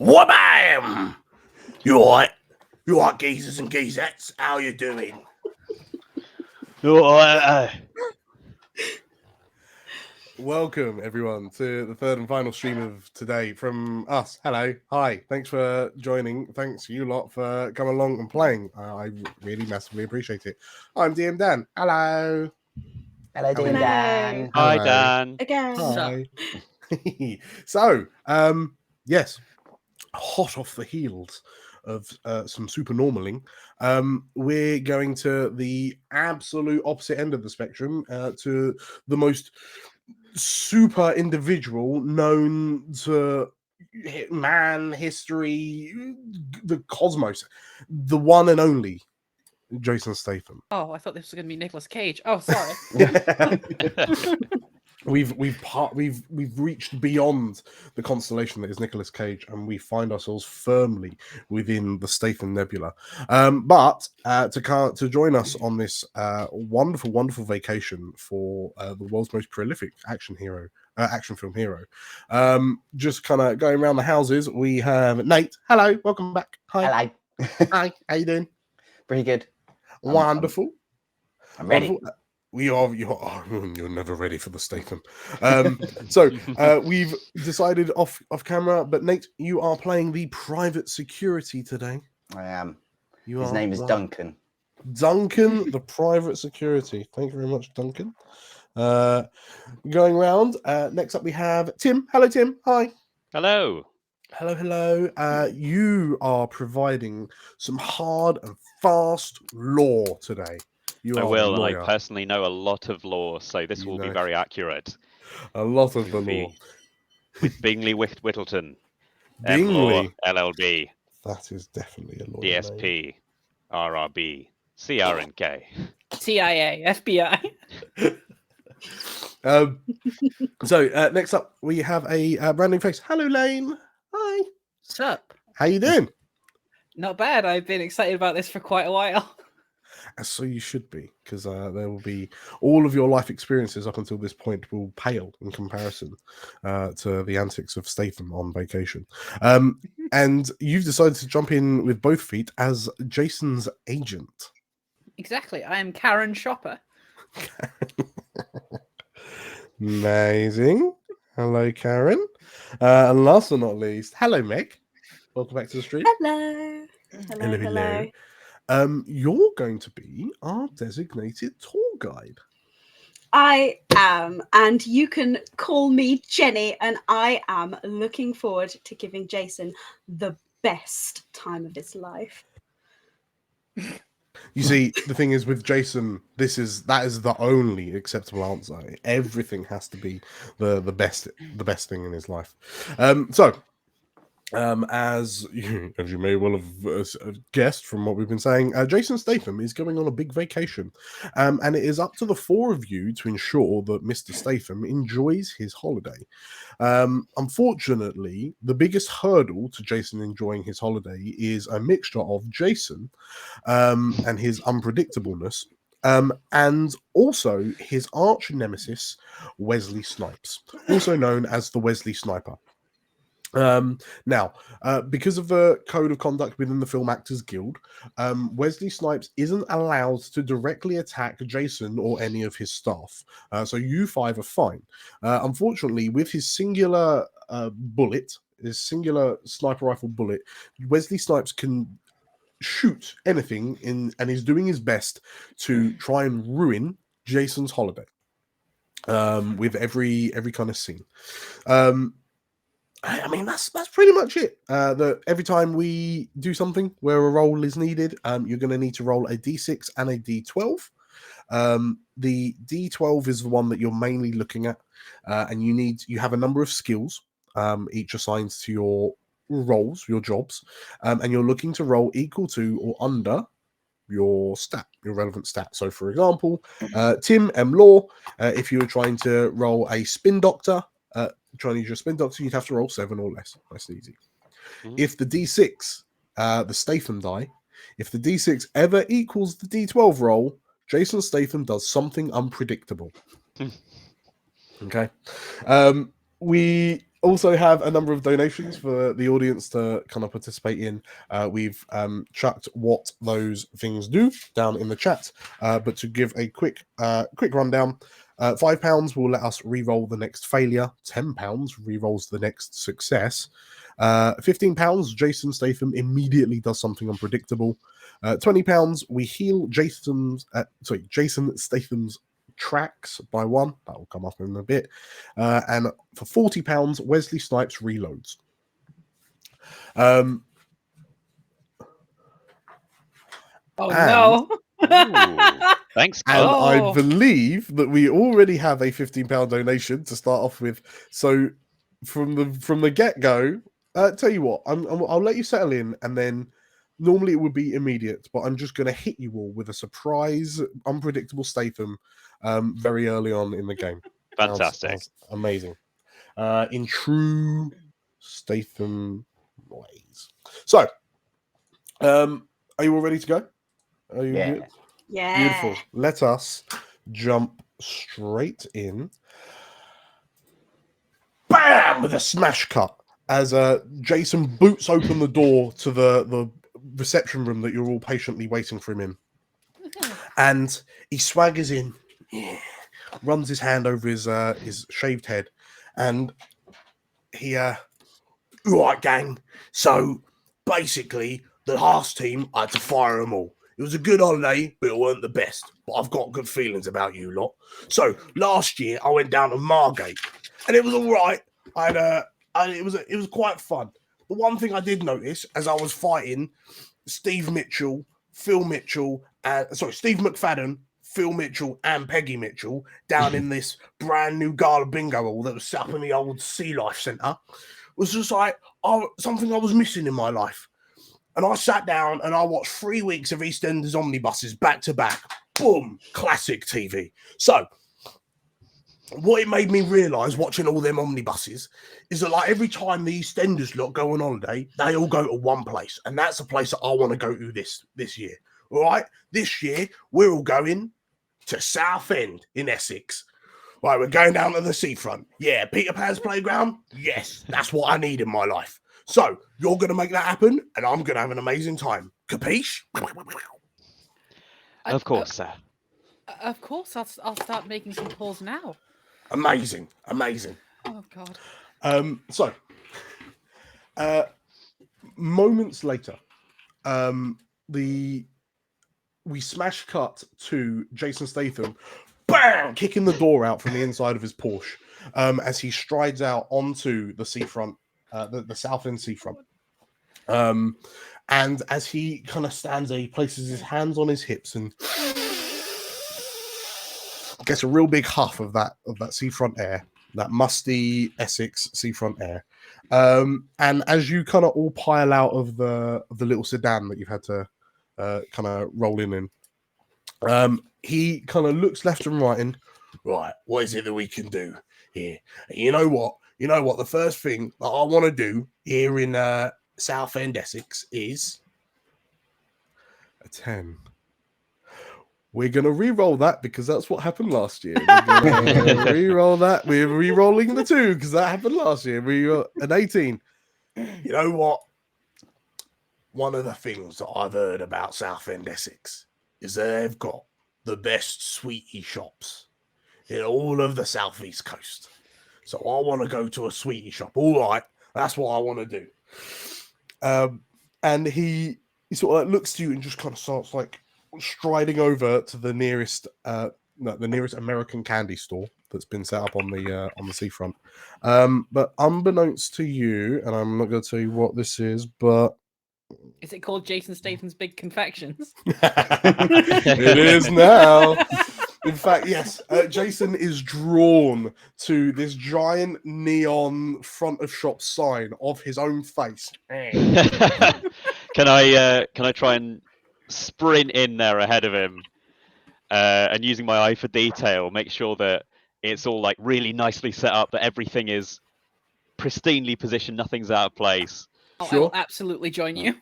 Wha-bam! You alright? You alright, geezers and geezettes? How you doing? Welcome, everyone, to the third and final stream of today from us. Hello. Hi. Thanks for joining. Thanks you lot for coming along and playing. I really massively appreciate it. I'm DM Dan. Hello. Hello, DM Dan. Hi, Dan. Again. Hi. So, yes, hot off the heels of some super normaling, we're going to the absolute opposite end of the spectrum, to the most super individual known to man, history, the cosmos, the one and only Jason Statham. Oh, I thought this was going to be Nicolas Cage. Oh, sorry. We've reached beyond the constellation that is Nicolas Cage, and we find ourselves firmly within the Statham nebula. But to join us on this wonderful vacation for the world's most prolific action film hero, just kind of going around the houses, we have Nate. Hello, welcome back. Hi. Hello. Hi. How you doing? Pretty good. Wonderful. I'm ready. Wonderful. You're never ready for the Statham. So we've decided off camera, but Nate, you are playing the private security today. I am. His His name is Duncan. Duncan, the private security. Thank you very much, Duncan. Going round. Next up, we have Tim. Hello, Tim. Hi. Hello. Hello. You are providing some hard and fast lore today. I will. I personally know a lot of lore, so this will be very accurate. A lot of the lore. With Bingley Whittleton. Bingley. LLB. That is definitely a lore. DSP. RRB. CRNK. CIA, FBI. So next up, we have a brand new face. Hello, Lane. Hi. What's up? How you doing? Not bad. I've been excited about this for quite a while. So you should be, because there will be all of your life experiences up until this point will pale in comparison to the antics of Statham on vacation. And you've decided to jump in with both feet as Jason's agent. Exactly. I am Karen Shopper. Amazing. Hello, Karen. And last but not least, hello, Meg. Welcome back to the stream. Hello. You're going to be our designated tour guide. I am, and you can call me Jenny, and I am looking forward to giving Jason the best time of his life. You see, the thing is with Jason, that is the only acceptable answer. Everything has to be the best thing in his life. As you may well have guessed from what we've been saying, Jason Statham is going on a big vacation, and it is up to the four of you to ensure that Mr. Statham enjoys his holiday. Unfortunately, the biggest hurdle to Jason enjoying his holiday is a mixture of Jason and his unpredictableness, and also his arch nemesis, Wesley Snipes, also known as the Wesley Sniper. Now, because of the code of conduct within the Film Actors Guild, Wesley Snipes isn't allowed to directly attack Jason or any of his staff. So you five are fine. Unfortunately, with his singular his singular sniper rifle bullet, Wesley Snipes can shoot anything and is doing his best to try and ruin Jason's holiday with every kind of scene. I mean, that's pretty much it. That every time we do something where a roll is needed, you're going to need to roll a d6 and a d12. The d12 is the one that you're mainly looking at, and you have a number of skills, each assigned to your roles, your jobs, and you're looking to roll equal to or under your relevant stat. So, for example, Tim M. Law, if you were trying to roll a spin doctor. Trying to use your spin doctor, you'd have to roll 7 or less. Nice and easy. If the d6, the Statham die, if the d6 ever equals the d12 roll, Jason Statham does something unpredictable. Okay. We also have a number of donations for the audience to kind of participate in. We've chucked what those things do down in the chat, but to give a quick rundown, £5 will let us re-roll the next failure. £10 re-rolls the next success. £15, Jason Statham immediately does something unpredictable. £20, we heal Jason Statham's tracks by 1. That will come up in a bit. And for £40, Wesley Snipes reloads. Oh no! Ooh, thanks, And Carl. I believe that we already have a £15 donation to start off with. So from the get-go, tell you what, I'll let you settle in, and then normally it would be immediate, but I'm just going to hit you all with a surprise, unpredictable Statham very early on in the game. Fantastic. Sounds amazing. In true Statham ways. So, are you all ready to go? Are you Yeah. good? Yeah. Beautiful. Let us jump straight in. Bam! With a smash cut as Jason boots open the door to the reception room that you're all patiently waiting for him in. And he swaggers in, runs his hand over his shaved head, and he right, gang. So basically, the last team, I had to fire them all. It was a good holiday, but it weren't the best. But I've got good feelings about you lot. So last year, I went down to Margate, and it was all right. It was quite fun. The one thing I did notice as I was fighting Steve McFadden, Phil Mitchell, and Peggy Mitchell down in this brand new gala bingo hall that was set up in the old Sea Life Centre, was just like something I was missing in my life. And I sat down and I watched 3 weeks of EastEnders omnibuses back to back. Boom, classic TV. So what it made me realise watching all them omnibuses is that like every time the EastEnders lot go on holiday, they all go to one place, and that's the place that I want to go to this year. All right, this year we're all going to Southend in Essex. Right, we're going down to the seafront. Yeah, Peter Pan's playground. Yes, that's what I need in my life. So you're going to make that happen, and I'm going to have an amazing time. Capiche? Of course, sir. Of course, I'll start making some calls now. Amazing. Oh God. So, moments later, we smash cut to Jason Statham, bam, kicking the door out from the inside of his Porsche, as he strides out onto the seafront, the Southend seafront. And as he kind of stands there, he places his hands on his hips and gets a real big huff of that seafront air, that musty Essex seafront air. And as you kind of all pile out of the little sedan that you've had to kind of roll in, he kind of looks left and right and, right, what is it that we can do here? You know what? The first thing that I want to do here in Southend, Essex, is a 10. We're going to re-roll that because that's what happened last year. We're going to re-roll that. We're re-rolling the 2 because that happened last year. We got an 18. You know what? One of the things that I've heard about Southend, Essex is that they've got the best sweetie shops in all of the southeast coast. So I want to go to a sweetie shop. All right, that's what I want to do. And he sort of like looks to you and just kind of starts like striding over to the nearest American candy store that's been set up on the seafront. But unbeknownst to you, and I'm not going to tell you what this is, but Is it called Jason Statham's Big Confections? it is now. In fact, yes, Jason is drawn to this giant neon front of shop sign of his own face. Can I try and sprint in there ahead of him, and using my eye for detail, make sure that it's all like really nicely set up, that everything is pristinely positioned, nothing's out of place. Oh, Sure. I will absolutely join you.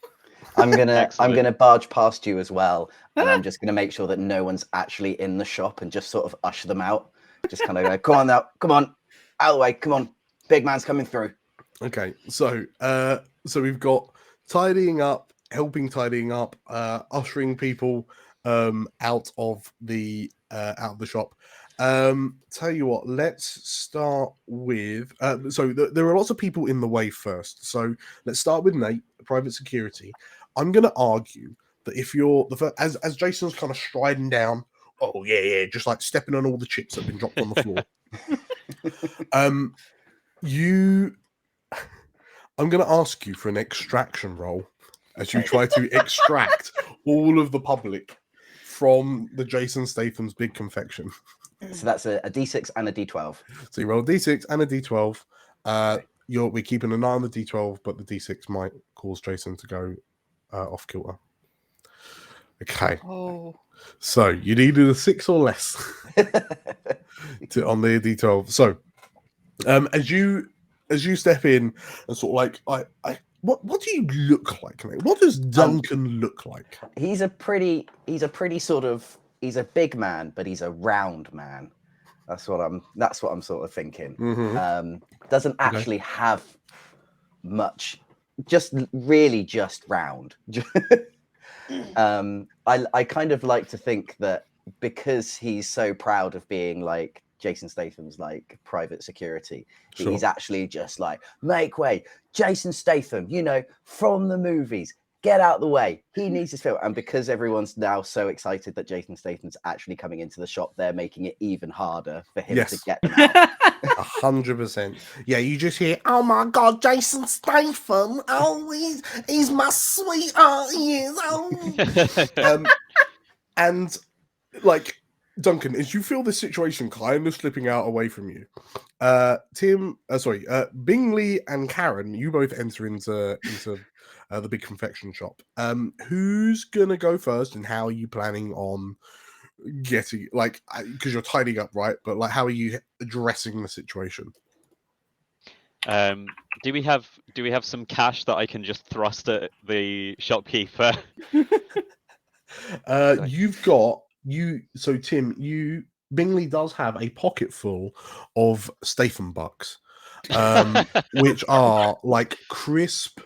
I'm gonna Excellent. barge past you as well, and I'm just gonna make sure that no one's actually in the shop and just sort of usher them out. Just kind of go, come on now, come on, out of the way, come on. Big man's coming through. Okay, so we've got tidying up, helping tidying up, ushering people out of the shop. Tell you what, let's start with there are lots of people in the way first. So let's start with Nate, private security. I'm going to argue that if you're the first, as Jason's kind of striding down, oh yeah, just like stepping on all the chips that have been dropped on the floor. I'm going to ask you for an extraction roll as you try to extract all of the public from the Jason Statham's big confection. So that's a D6 and a D12. So you roll a D6 and a D12. We're keeping an eye on the D12, but the D6 might cause Jason to go off kilter. Okay. Oh. So you needed a 6 or less on the D12. So as you step in and sort of like what do you look like, mate? What does Duncan look like? He's a big man, but he's a round man. That's what I'm sort of thinking. Mm-hmm. Doesn't actually have much, just round. I kind of like to think that because he's so proud of being like Jason Statham's like private security, Sure. he's actually just like, make way, Jason Statham, from the movies, get out the way, he needs his film. And because everyone's now so excited that Jason Statham's actually coming into the shop, they're making it even harder for him to get them out. 100%. Yeah, you just hear, oh my god, Jason Statham, oh he's my sweetheart, he is. Oh. And like, Duncan, as you feel this situation kind of slipping out away from you, Bingley and Karen, you both enter into the big confection shop. Who's gonna go first, and how are you planning on getting, like, because you're tidying up, right? But like, how are you addressing the situation? Do we have some cash that I can just thrust at the shopkeeper? Tim, Bingley does have a pocket full of Statham bucks, which are like crisp,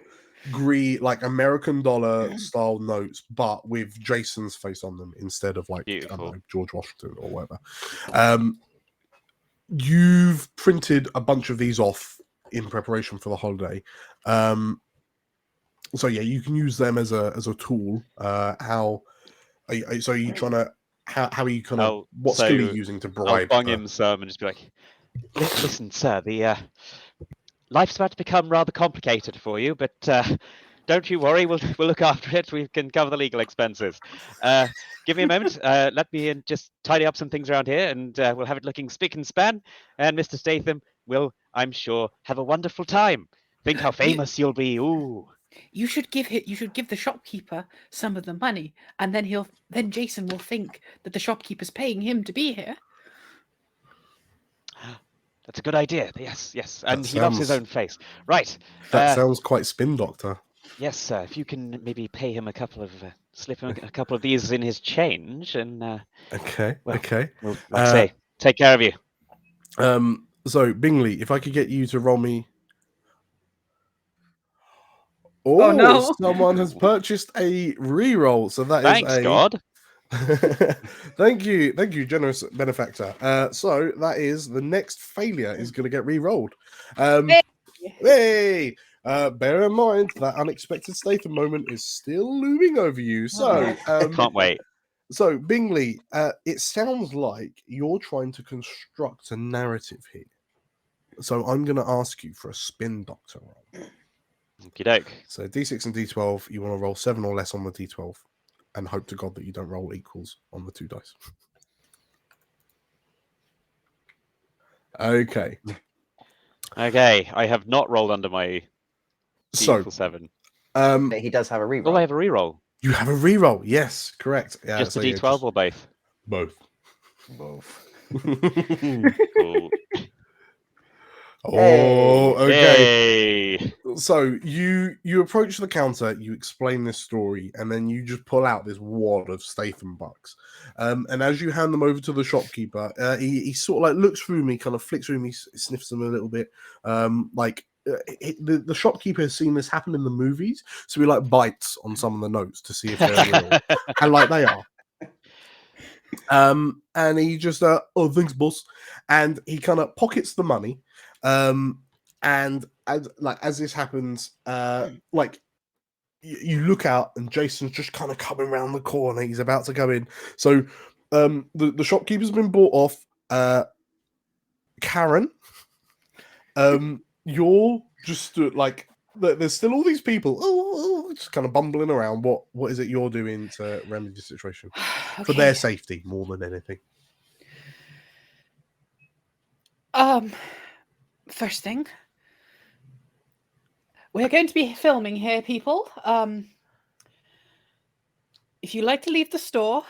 green, like American dollar style notes, but with Jason's face on them instead of like, I don't know, George Washington or whatever. You've printed a bunch of these off in preparation for the holiday. So yeah, you can use them as a tool. How are you trying to? How are you kind of? What skill are you using to bribe? I'll bung him some and just be like, "Listen, sir, the life's about to become rather complicated for you, but don't you worry, we'll look after it. We can cover the legal expenses. Give me a moment. Let me just tidy up some things around here, and we'll have it looking spick and span. And Mr. Statham will, I'm sure, have a wonderful time. Think how famous you'll be. Ooh." You should give the shopkeeper some of the money, and then Jason will think that the shopkeeper's paying him to be here. That's a good idea. Yes. And he loves his own face. Right. That sounds quite spin doctor. Yes, sir. If you can maybe pay him slip him a couple of these in his change, and okay. Well, like I say, take care of you. So Bingley, if I could get you to roll me. Oh no! Someone has purchased a reroll, so that Thanks, God. Thank you, generous benefactor. So that is the next failure is going to get re-rolled. Hey! Bear in mind that unexpected Statham moment is still looming over you. So can't wait. So Bingley, it sounds like you're trying to construct a narrative here. So I'm going to ask you for a spin doctor roll. Okey-doke. So D6 and D12, you want to roll 7 or less on the D12 and hope to God that you don't roll equals on the 2 dice. Okay. I have not rolled under my beautiful 7. But he does have a reroll. Oh, I have a reroll. You have a reroll. Yes, correct. Yeah, just a D12 or both? Both. Cool. Oh, okay. Yay. So you approach the counter, you explain this story, and then you just pull out this wad of Statham bucks. And as you hand them over to the shopkeeper, he sort of like looks through me, kind of flicks through me, sniffs them a little bit. The shopkeeper has seen this happen in the movies, so he like bites on some of the notes to see if they're real, and like they are. And he just oh, thanks, boss, and he kind of pockets the money. And as this happens, you look out and Jason's just kind of coming around the corner. He's about to go in. So the shopkeeper's been bought off. Karen, you're just like there's still all these people just kind of bumbling around. What is it you're doing to remedy the situation for their safety more than anything? First thing, we're going to be filming here, people. If you like to leave the store,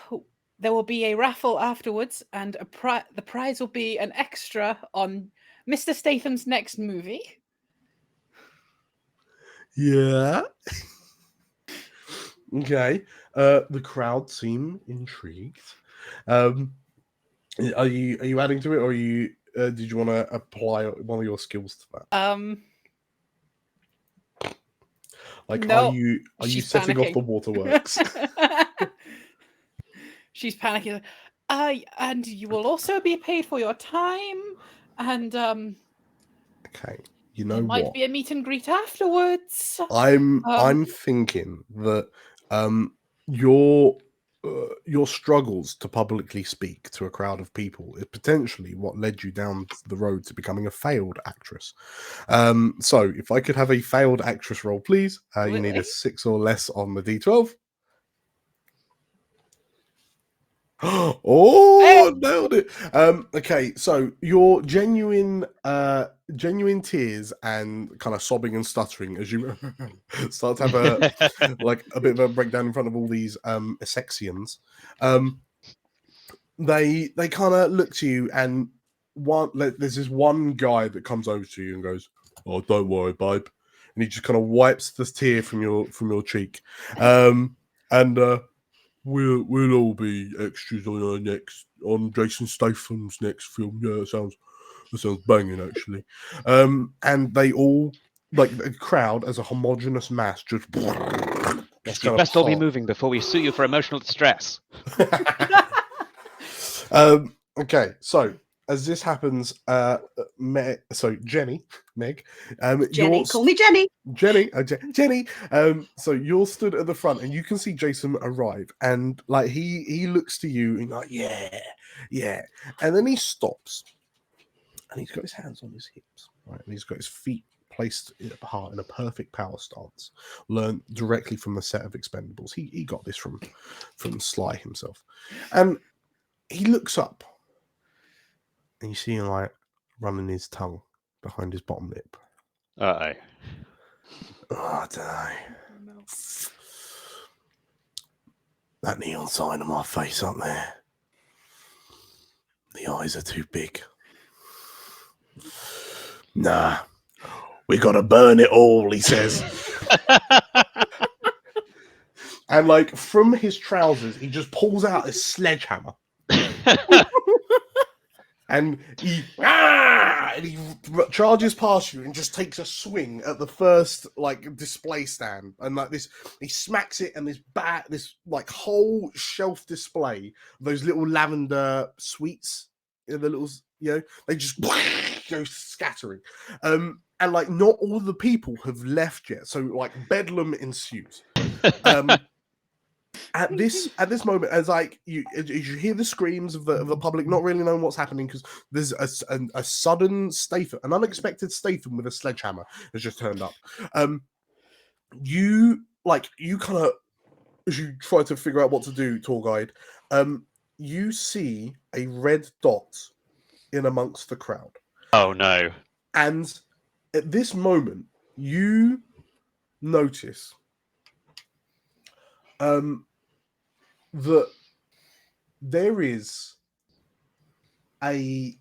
there will be a raffle afterwards, and the prize will be an extra on Mr. Statham's next movie. Yeah. Okay. The crowd seem intrigued. Are you adding to it, or did you want to apply one of your skills to that? Like, no, are you setting panicking off the waterworks? She's panicking. And you will also be paid for your time, and Okay, you know there might what? be a meet and greet afterwards. I'm thinking that your struggles to publicly speak to a crowd of people is potentially what led you down the road to becoming a failed actress. So if I could have a failed actress role, please. You need a 6 or less on the D12. Oh, nailed it. Okay, so your genuine tears and kind of sobbing and stuttering as you start to have a bit of a breakdown in front of all these Essexians. They kind of look to you, and there's this one guy that comes over to you and goes, "Oh, don't worry, babe," and he just kind of wipes the tear from your cheek, and we'll all be extras on Jason Statham's next film. Yeah, that sounds banging, actually. And they all, like the crowd as a homogenous mass, just Yes, you best all be moving before we sue you for emotional distress. Okay, so as this happens, Jenny, Meg, Jenny, call me Jenny. Jenny. So you're stood at the front, and you can see Jason arrive, and like he looks to you and like, yeah, and then he stops, and he's got his hands on his hips, right, and he's got his feet placed apart in a perfect power stance, learned directly from the set of Expendables. He got this from Sly himself, and he looks up, and you see him like running his tongue behind his bottom lip. Uh-oh. Oh, I don't know. That neon sign on my face up there. The eyes are too big. Nah, we gotta burn it all, he says. And like from his trousers, he just pulls out a sledgehammer. And he charges past you and just takes a swing at the first like display stand, and like this, he smacks it, and this like whole shelf display of those little lavender sweets, the little, they just go scattering, and like not all the people have left yet, so like bedlam ensues. At this moment, as you hear the screams of the public, not really knowing what's happening, because there's a sudden Statham, an unexpected Statham with a sledgehammer has just turned up. You kind of, as you try to figure out what to do, tour guide, you see a red dot in amongst the crowd. Oh no! And at this moment, you notice that there is I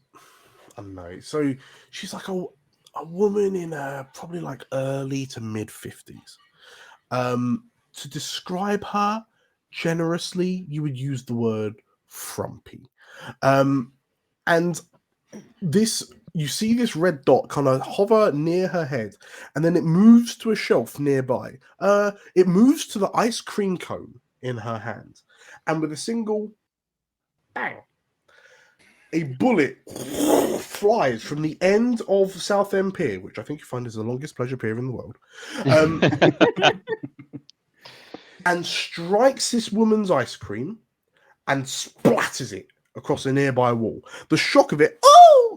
don't know. So she's like, oh, a woman in probably like early to mid 50s. To describe her generously, you would use the word frumpy. And this, you see this red dot kind of hover near her head, and then it moves to a shelf nearby. It moves to the ice cream cone in her hand, and with a single bang, a bullet flies from the end of Southend Pier, which I think you find is the longest pleasure pier in the world, and strikes this woman's ice cream and splatters it across a nearby wall. The shock of it,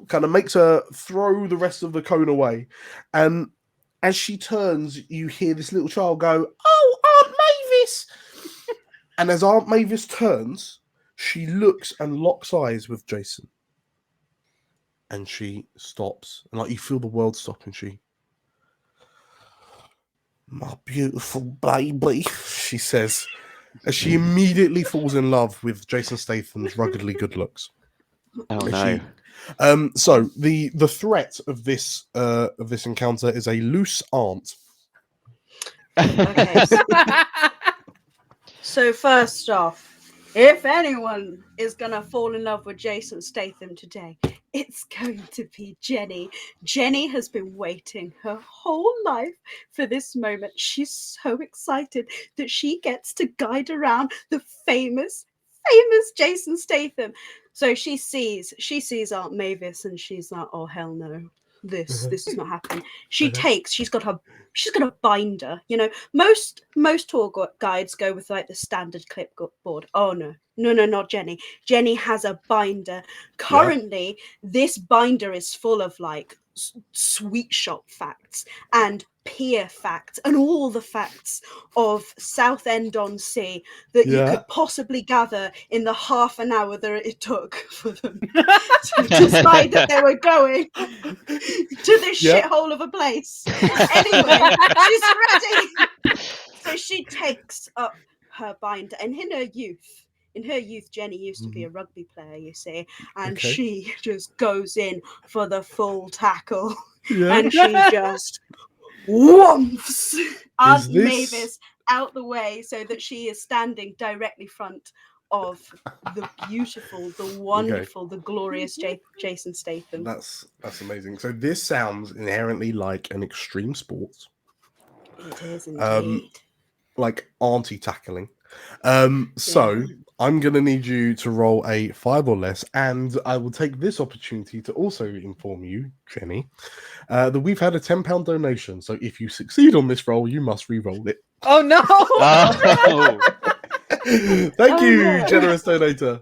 kind of makes her throw the rest of the cone away. And as she turns, you hear this little child go, "Oh, Aunt Mavis!" And as Aunt Mavis turns, she looks and locks eyes with Jason. And she stops. And like you feel the world stop, and she, "My beautiful baby," she says, as she immediately falls in love with Jason Statham's ruggedly good looks. Oh As no. she- so the threat of this encounter is a loose aunt. Okay. So first off, if anyone is gonna fall in love with Jason Statham today, it's going to be Jenny. Jenny has been waiting her whole life for this moment. She's so excited that she gets to guide around the famous Jason Statham. So she sees Aunt Mavis, and she's like, "Oh hell no, this is not happening." She's got a binder. You know, most tour guides go with like the standard clipboard. Oh no, not Jenny. Jenny has a binder. Currently, this binder is full of like sweet shop facts and pier facts and all the facts of Southend-on-Sea that you could possibly gather in the half an hour that it took for them to decide that they were going to this shithole of a place. Anyway, she's ready. So she takes up her binder, and in her youth, Jenny used to be a rugby player, you see, and she just goes in for the full tackle, and she just whomps Aunt Mavis out the way so that she is standing directly front of the beautiful, the wonderful, the glorious Jason Statham. That's amazing. So this sounds inherently like an extreme sport. It is indeed. Like auntie tackling. So I'm going to need you to roll a 5 or less, and I will take this opportunity to also inform you, Jenny, that we've had a £10 donation. So if you succeed on this roll, you must re-roll it. Oh no! Thank you, generous donator.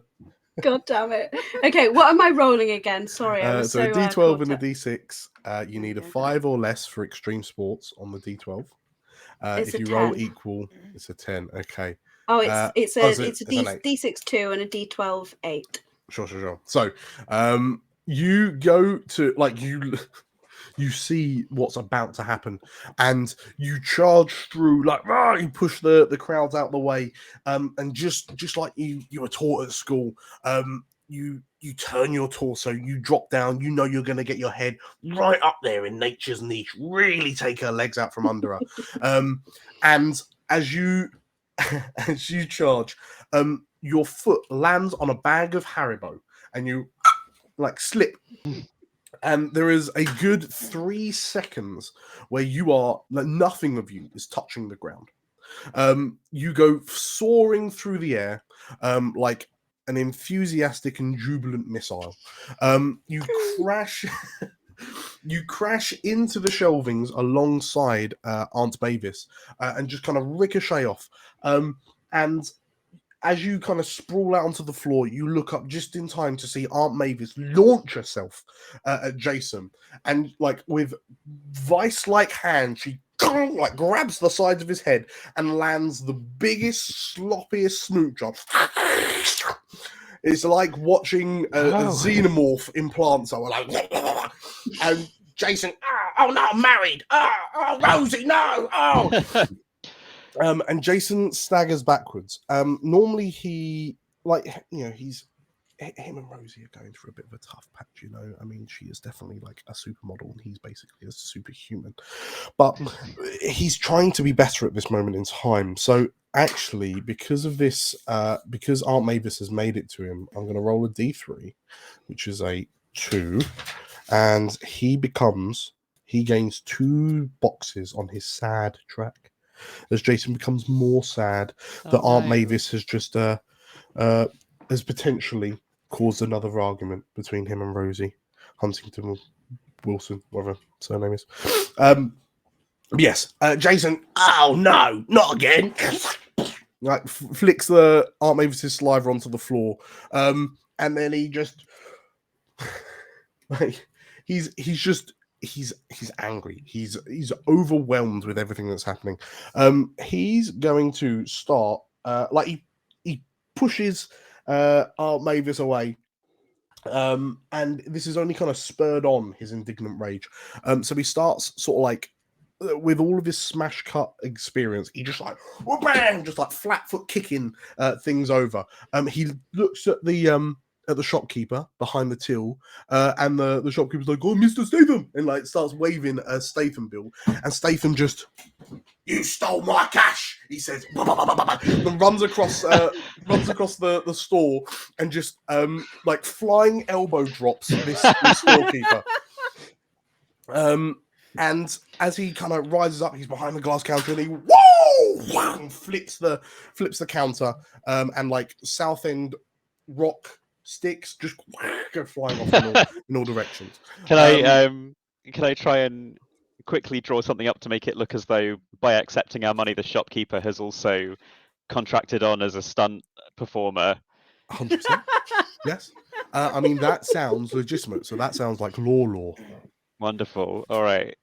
God damn it. Okay, what am I rolling again? Sorry, I was so a D12 caught and a up. D6. You need a 5 or less for extreme sports on the D12. It's if a you roll 10. equal, it's a 10. Okay. Oh, it's a an 8. D6 2 and a D12 8. Sure. So, you go to you see what's about to happen, and you charge through you push the crowds out the way, and just like you were taught at school, you turn your torso, you drop down, you know you're going to get your head right up there in nature's niche, really take her legs out from under her, and as you charge, your foot lands on a bag of Haribo, and you slip. And there is a good 3 seconds where you are nothing of you is touching the ground. You go soaring through the air, like an enthusiastic and jubilant missile. You crash. You crash into the shelvings alongside Aunt Mavis, and just kind of ricochet off. And as you kind of sprawl out onto the floor, you look up just in time to see Aunt Mavis launch herself at Jason, and with vice-like hand, she grabs the sides of his head and lands the biggest, sloppiest snoot job. It's like watching a xenomorph implant someone, and Jason, oh no, I'm married. Oh, Rosie, no. Oh. And Jason staggers backwards. Normally he, he's him and Rosie are going through a bit of a tough patch, you know. I mean, she is definitely like a supermodel, and he's basically a superhuman. But he's trying to be better at this moment in time. So actually, because of this, because Aunt Mavis has made it to him, I'm going to roll a d3, which is a 2, and he gains 2 boxes on his sad track. As Jason becomes more sad that Aunt Mavis has just has potentially caused another argument between him and Rosie Huntington Wilson, whatever surname is. Yes, Jason. Oh no, not again! Like flicks the Aunt Mavis's saliva onto the floor, and then he just like he's angry. He's overwhelmed with everything that's happening. He's going to start like he pushes Aunt Mavis away. And this is only kind of spurred on his indignant rage. So he starts sort of like with all of his smash cut experience, he just like bang, just like flat foot kicking things over. He looks at the shopkeeper behind the till, and the shopkeeper's like, "Oh, Mr. Statham," and like starts waving a Statham bill, and Statham just, "You stole my cash," he says, and runs across the store and just like flying elbow drops this storekeeper. And as he kind of rises up, he's behind the glass counter and he and flips the counter, and like Southend rock sticks just go flying off in all directions. Can I try and quickly draw something up to make it look as though by accepting our money, the shopkeeper has also contracted on as a stunt performer? 100%. Yes. I mean, that sounds legitimate. So that sounds like law. Wonderful. All right.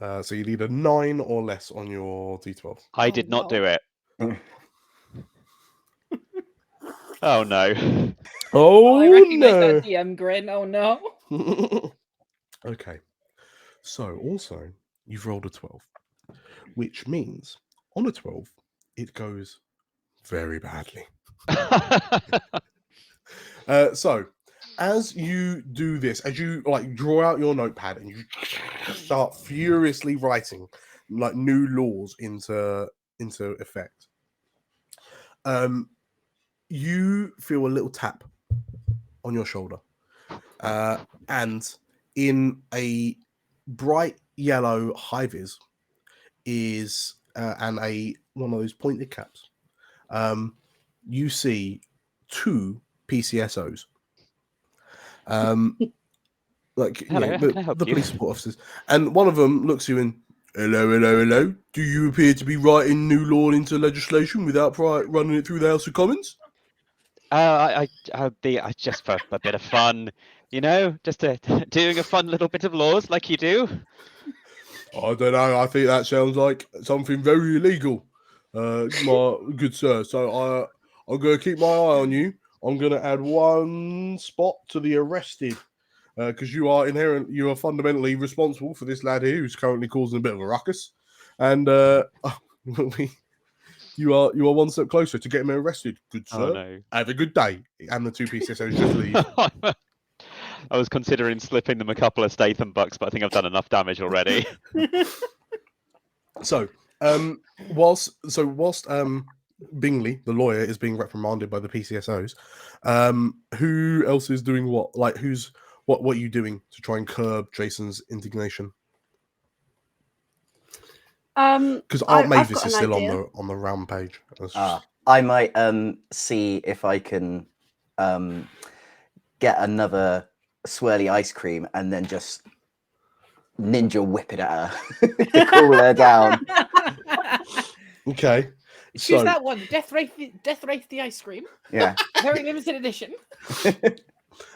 So you need a 9 or less on your D12. I did not do it. Oh no. Oh, I recognize no. that DM grin. Oh no. Okay. So also, you've rolled a 12, which means on a 12, it goes very badly. So as you do this, as you like draw out your notepad and you start furiously writing like new laws into effect, you feel a little tap on your shoulder, and in a bright yellow high vis is and one of those pointed caps. You see 2 PCSOs. Like Hello, the can I help you? police support officers, and one of them looks at you and, hello. Do you appear to be writing new law into legislation without running it through the House of Commons? I just for a bit of fun, you know, just doing a fun little bit of laws like you do. I don't know. I think that sounds like something very illegal, my good sir. So I'm going to keep my eye on you. I'm going to add 1 spot to the arrested, because you are fundamentally responsible for this lad here who's currently causing a bit of a ruckus, and you are 1 step closer to getting him arrested, good sir. Oh no. Have a good day. And the 2 PCSOs just leave. I was considering slipping them a couple of Statham bucks, but I think I've done enough damage already. So, whilst Bingley, the lawyer, is being reprimanded by the PCSOs, who else is doing what? Like, what are you doing to try and curb Jason's indignation? Because Aunt Mavis is still on the rampage. I might see if I can get another swirly ice cream and then just ninja whip it at her to cool her down. Okay. Choose that one. Death Wraith the ice cream. Yeah. Very limited edition.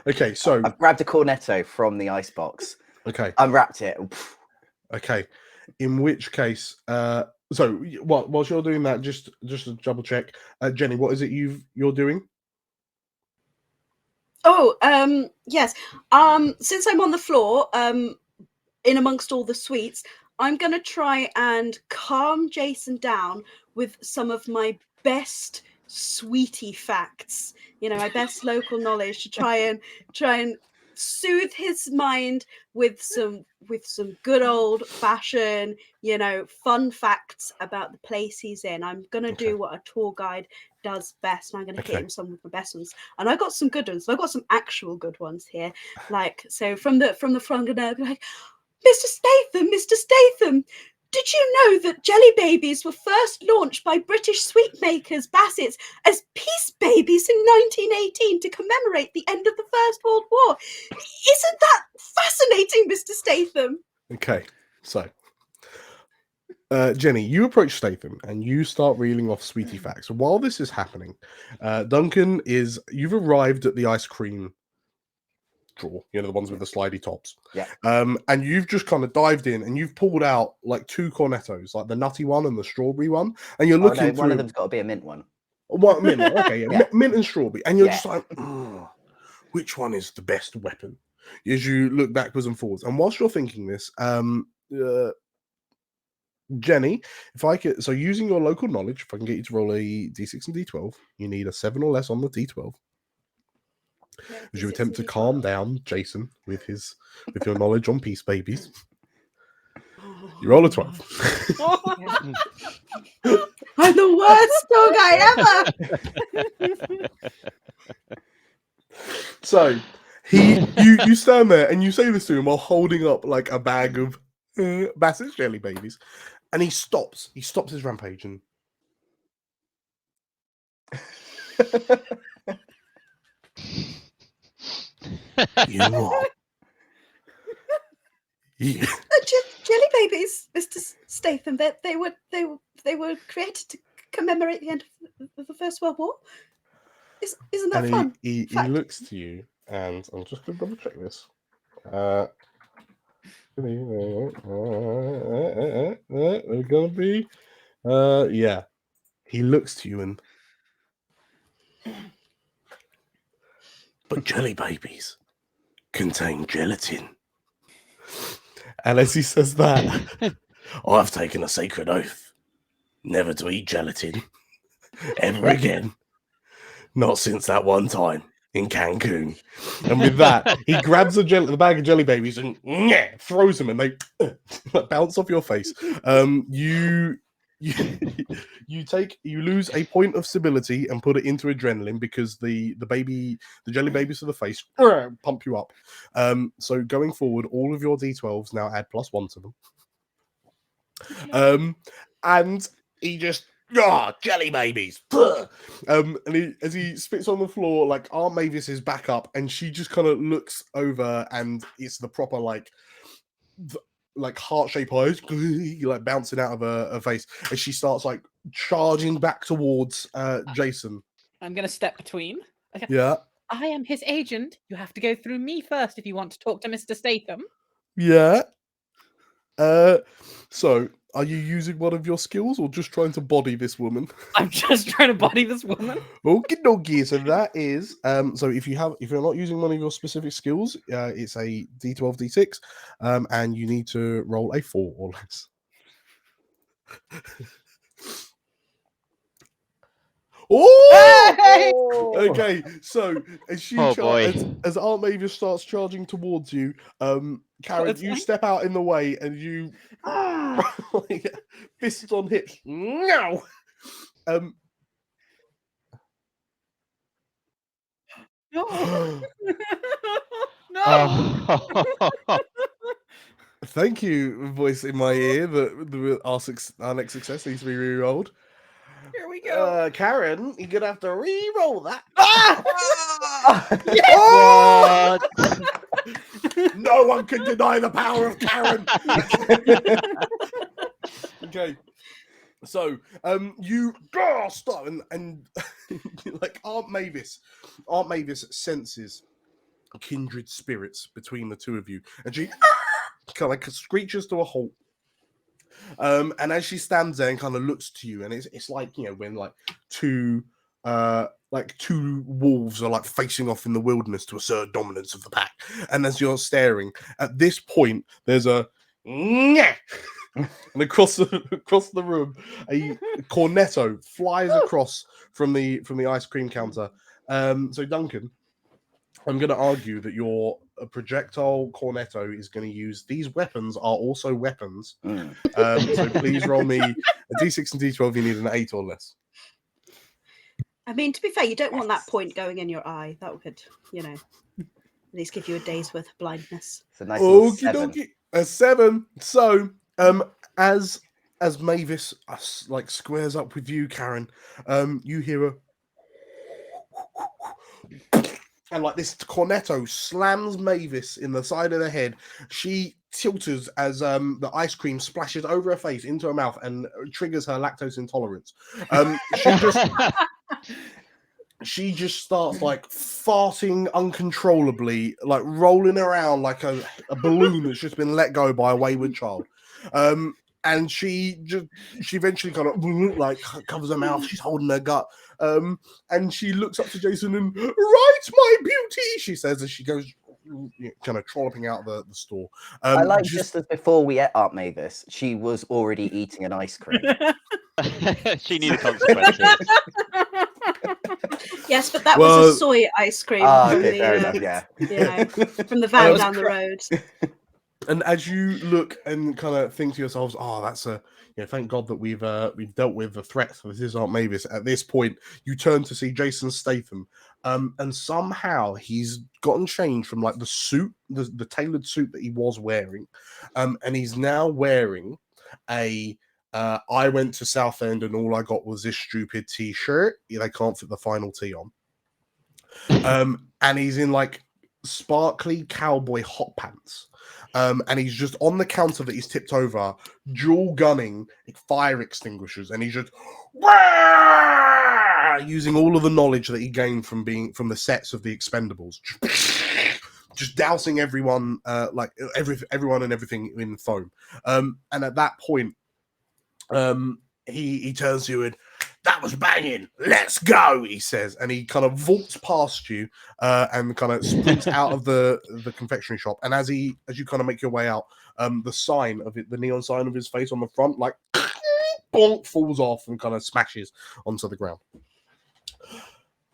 Okay, so I've grabbed a cornetto from the icebox. Okay. Unwrapped it. Okay. In which case, so whilst you're doing that, just to double check, Jenny, what is it you're doing? Oh, yes. Since I'm on the floor, in amongst all the sweets, I'm gonna try and calm Jason down with some of my best sweetie facts, my best local knowledge to try and soothe his mind with some good old fashioned, fun facts about the place he's in. I'm gonna do what a tour guide does best, and I'm gonna hit him some of the best ones. And I got some good ones. I got some actual good ones here. Like, so from the front, I'm gonna be like, Mr. Statham, did you know that jelly babies were first launched by British sweet makers Bassett's as peace babies in 1918 to commemorate the end of the First World War? Isn't that fascinating, Mr. Statham? Okay, so Jenny, you approach Statham and you start reeling off sweetie facts. While this is happening, Duncan, you've arrived at the ice cream drawer, the ones with the slidey tops. Yeah. And you've just kind of dived in and you've pulled out like 2 cornettos, like the nutty one and the strawberry one. And you're looking through. One of them's got to be a mint one. What mint? Okay, Yeah. Mint and strawberry. And you're just like, which one is the best weapon? As you look backwards and forwards. And whilst you're thinking this, Jenny, if I could, so using your local knowledge, if I can get you to roll a d6 and d12, you need a 7 or less on the d12. As you attempt to calm down Jason with your knowledge on peace babies. You roll a 12. I'm the worst tour guide ever. So you stand there and you say this to him while holding up like a bag of Bassett's jelly babies, and he stops his rampage and you are Jelly babies, Mr. Statham. They were created to commemorate the end of the First World War. Isn't that fun? He looks to you, and I'm just going to double check this. We're gonna be, yeah. He looks to you and, but jelly babies contain gelatin. And as he says that, I've taken a sacred oath never to eat gelatin ever again. Not since that one time in Cancun. And with that, he grabs the bag of jelly babies and throws them, and they bounce off your face. You lose a point of stability and put it into adrenaline because the jelly babies to the face pump you up. So going forward, all of your d12s now add +1 to them. And he just jelly babies. And as he spits on the floor, like Aunt Mavis is back up, and she just kind of looks over, and it's the proper like heart-shaped eyes like bouncing out of her face as she starts like charging back towards Jason. I'm gonna step between. Okay. Yeah. I am his agent. You have to go through me first if you want to talk to Mr. Statham. Yeah. So are you using one of your skills or just trying to body this woman? I'm just trying to body this woman. Okie dokie. So that is so if you're not using one of your specific skills, it's a d12 d6, and you need to roll a 4 or less. Oh! Hey! Okay, so as as Aunt Mavis starts charging towards you, Karen, you step out in the way and you fists on hips. No. No. Thank you, voice in my ear. That our next success needs to be re-rolled. Here we go. Karen, you're gonna have to re-roll that. What? No one can deny the power of Karen. Okay. So, you stop and like Aunt Mavis senses kindred spirits between the two of you, and she kind of like screeches to a halt. And as she stands there and kind of looks to you, and it's like, when like two wolves are like facing off in the wilderness to assert dominance of the pack, and as you're staring at this point, there's a And across the room, a cornetto flies across from the ice cream counter. So Duncan, I'm going to argue that your projectile cornetto is going to use these weapons are also weapons. So please roll me a d6 and d12. You need an 8 or less. I mean, to be fair, you don't want that point going in your eye. That could, at least give you a day's worth of blindness. It's a nice little Okie 7. dokie. A 7. So, as Mavis like squares up with you, Karen, you hear a and like this cornetto slams Mavis in the side of the head. She tilts as the ice cream splashes over her face into her mouth and triggers her lactose intolerance. She just starts like farting uncontrollably, like rolling around like a balloon that's just been let go by a wayward child. And she eventually kind of like covers her mouth. She's holding her gut. And she looks up to Jason and, right, my beauty, she says as she goes kind of trolloping out the store. I like just as before we ate up Mavis, she was already eating an ice cream. She knew the consequences. Yes, but that was a soy ice cream from okay, the fair enough, from the van down the road. And as you look and kind of think to yourselves, oh, that's thank God that we've dealt with the threat. So this is Aunt Mavis. At this point, you turn to see Jason Statham, and somehow he's gotten changed from like the suit, the tailored suit that he was wearing, and he's now wearing a I went to Southend and all I got was this stupid t-shirt. They can't fit the final T on. And he's in like sparkly cowboy hot pants. And he's just on the counter that he's tipped over, dual gunning fire extinguishers, and he's just using all of the knowledge that he gained from the sets of the Expendables, just dousing everyone, everyone and everything in foam. And at that point, he turns to you and, that was banging. Let's go, he says, and he kind of vaults past you and kind of sprints out of the confectionery shop. And as you kind of make your way out, the sign of it, the neon sign of his face on the front, like bonk, falls off and kind of smashes onto the ground.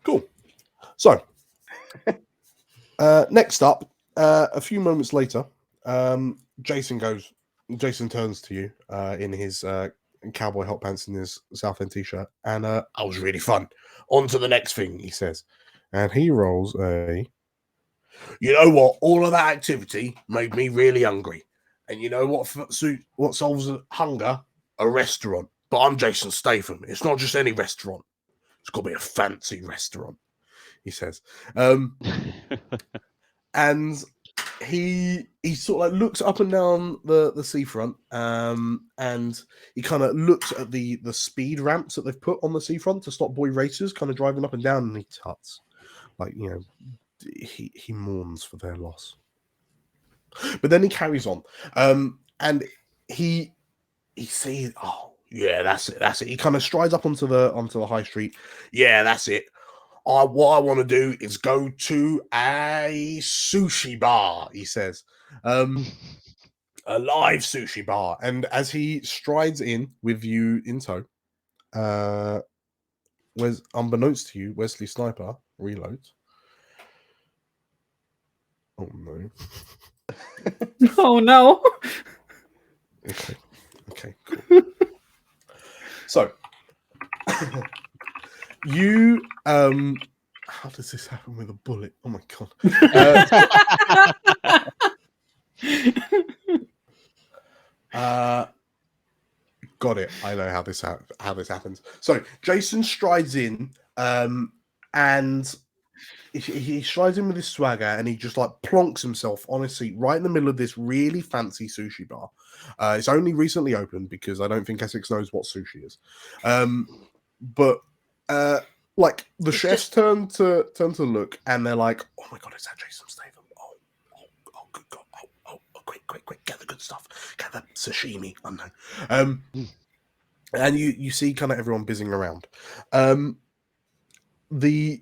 Cool. So next up, a few moments later, Jason turns to you in his cowboy hot pants and his Southend t-shirt, and I was really fun. On to the next thing, he says, and he rolls a. You know what? All of that activity made me really hungry, and you know what solves hunger? A restaurant. But I'm Jason Statham. It's not just any restaurant. It's got to be a fancy restaurant, he says, and he sort of like looks up and down the seafront, and he kind of looks at the speed ramps that they've put on the seafront to stop boy racers kind of driving up and down, and he tuts, like, he mourns for their loss. But then he carries on, and he sees, oh yeah, that's it. He kind of strides up onto the high street. Yeah, that's it. What I want to do is go to a sushi bar, he says. A live sushi bar. And as he strides in with you in tow, unbeknownst to you, Wesley Sniper reloads. Oh no. Oh no. Okay, cool. So you how does this happen with a bullet? Oh my god. Got it. I know how this happens. So Jason strides in, and he strides in with his swagger, and he just like plonks himself on a seat right in the middle of this really fancy sushi bar. It's only recently opened because I don't think Essex knows what sushi is. But like the chefs turn to look, and they're like, "Oh my god, is that Jason Statham? Oh, good god! Oh, quick, get the good stuff, get the sashimi." I know. And you see kind of everyone busying around. The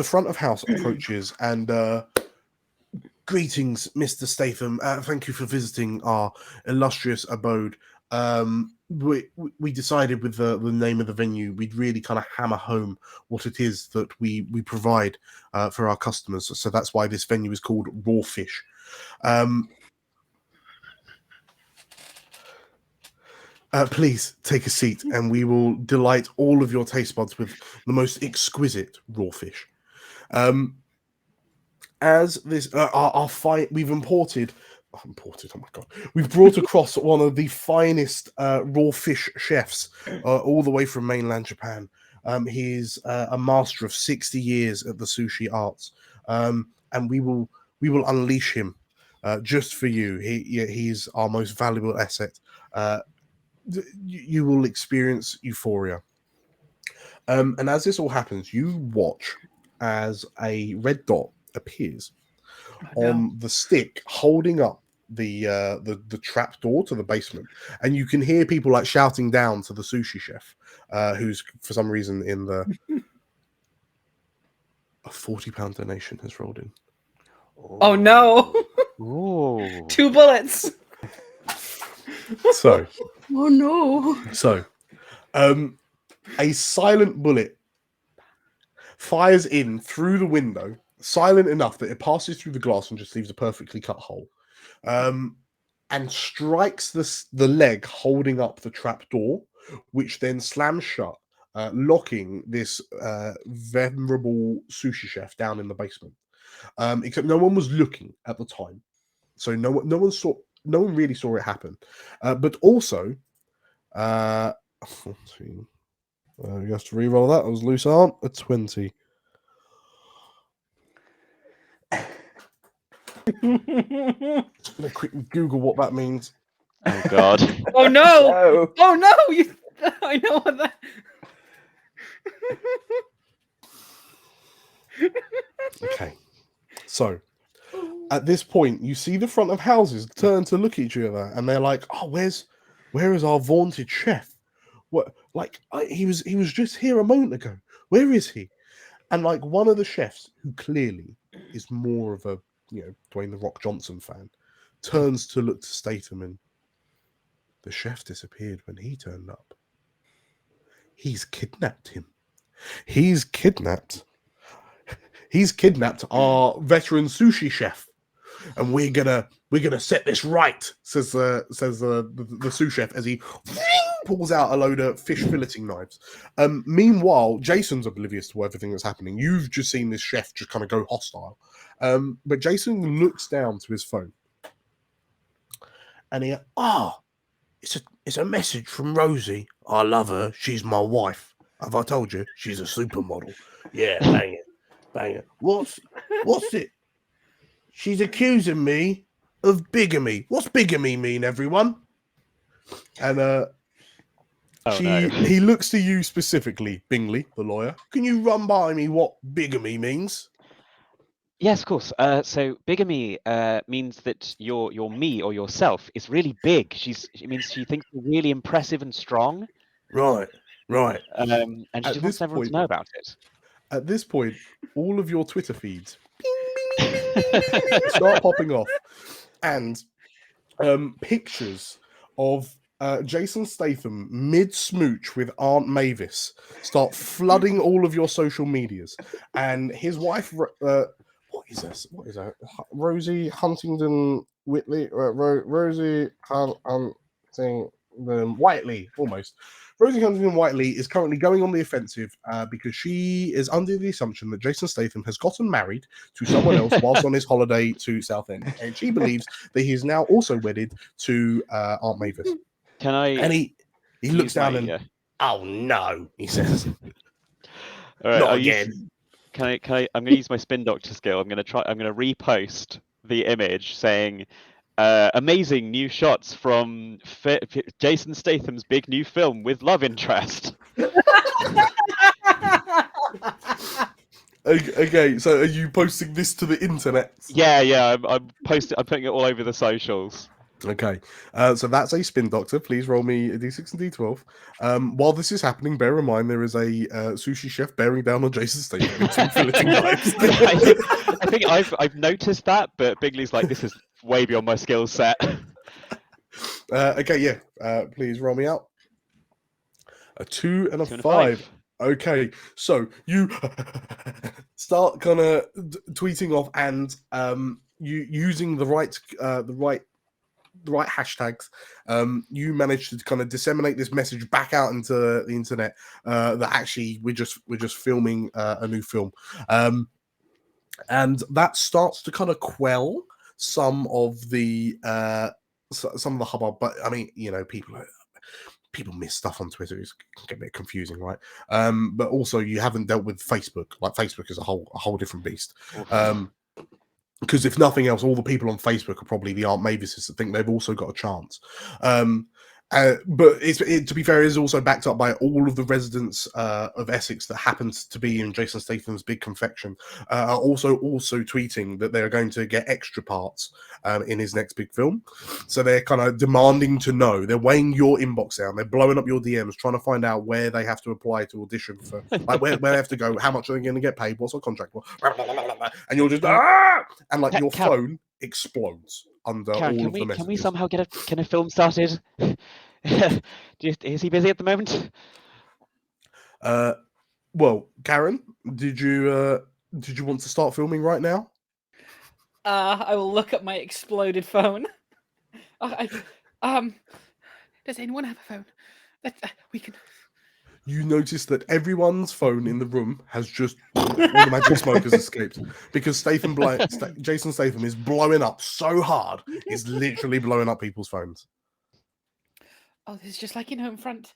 front of house approaches, and Greetings, Mr. Statham. Thank you for visiting our illustrious abode. We decided with the name of the venue, we'd really kind of hammer home what it is that we provide for our customers. So that's why this venue is called Raw Fish. Please take a seat, and we will delight all of your taste buds with the most exquisite raw fish. As this, our we've imported. Oh my god! We've brought across one of the finest raw fish chefs, all the way from mainland Japan. He's a master of 60 years at the sushi arts, and we will unleash him just for you. He's our most valuable asset. You will experience euphoria. And as this all happens, you watch as a red dot appears on the stick holding up the trap door to the basement, and you can hear people like shouting down to the sushi chef, who's for some reason in the a £40 donation has rolled in. Oh no! Ooh. 2 bullets. So Oh no. So, a silent bullet fires in through the window, silent enough that it passes through the glass and just leaves a perfectly cut hole, and strikes the leg holding up the trap door, which then slams shut, locking this venerable sushi chef down in the basement. Except no one was looking at the time, so no one really saw it happen. But also, 14. You have to re-roll that. It was loose arm. A 20. Just gonna quickly Google what that means. Oh god. Oh no! No. Oh no! I know what that. Okay, so at this point, you see the front of houses turn to look at each other, and they're like, "Oh, where is our vaunted chef? What? Like he was just here a moment ago. Where is he?" And like one of the chefs, who clearly is more of a Dwayne the Rock Johnson fan, turns to look to Statham, and the chef disappeared when he turned up. He's kidnapped him. He's kidnapped our veteran sushi chef, and we're gonna set this right, says the sous chef as he pulls out a load of fish filleting knives. Meanwhile, Jason's oblivious to everything that's happening. You've just seen this chef just kind of go hostile, but Jason looks down to his phone, and it's a message from Rosie. I love her. She's my wife. Have I told you? She's a supermodel. Yeah, bang it. What's it? She's accusing me of bigamy. What's bigamy mean, everyone? And he looks to you specifically, Bingley, the lawyer. Can you run by me what bigamy means? Yes, of course. So bigamy means that your me or yourself is really big. It means she thinks you're really impressive and strong. Right. And she just wants everyone to know about it. At this point, all of your Twitter feeds start popping off, and pictures of Jason Statham mid-smooch with Aunt Mavis start flooding all of your social medias, and his wife, what is this? What is that? Rosie Huntington Whitley, Rosie Huntington Whiteley, almost. Rosie Huntington Whiteley is currently going on the offensive because she is under the assumption that Jason Statham has gotten married to someone else whilst on his holiday to Southend, and she believes that he is now also wedded to Aunt Mavis. Can I? And he looks down and oh no, he says, all right, not again. Can I? I'm going to use my spin doctor skill. I'm going to repost the image saying, amazing new shots from Jason Statham's big new film with love interest. Okay, so are you posting this to the internet? Yeah, I'm putting it all over the socials. Okay, so that's a spin doctor. Please roll me a d6 and d12. While this is happening, bear in mind there is a sushi chef bearing down on Jason Statham with 2 filleting knives. I think I've noticed that, but Bigley's like, this is way beyond my skill set. Okay, yeah. Please roll me out. A 2 and a 2 and a 5. Okay, so you start kind of tweeting off, and you using the right hashtags. You manage to kind of disseminate this message back out into the internet that actually we're just filming a new film, and that starts to kind of quell some of the hubbub. But I mean, you know, people miss stuff on Twitter. It can get a bit confusing, right? But also you haven't dealt with Facebook. Like, Facebook is a whole different beast. Because if nothing else, all the people on Facebook are probably the Aunt Mavises that think they've also got a chance. But to be fair, it is also backed up by all of the residents of Essex that happens to be in Jason Statham's big confection, are also tweeting that they're going to get extra parts in his next big film. So they're kind of demanding to know. They're weighing your inbox down. They're blowing up your DMs, trying to find out where they have to apply to audition for, like where they have to go, how much are they going to get paid, what's our contract for, and you're just and like your phone explodes under Karen, all of the messages. Can we somehow get a film started? Is he busy at the moment? Well, Karen, did you want to start filming right now? I will look at my exploded phone. Does anyone have a phone that we can? You notice that everyone's phone in the room has just automatic smoke has escaped because Jason Statham is blowing up so hard, he's literally blowing up people's phones. Oh, this is just like in Homefront.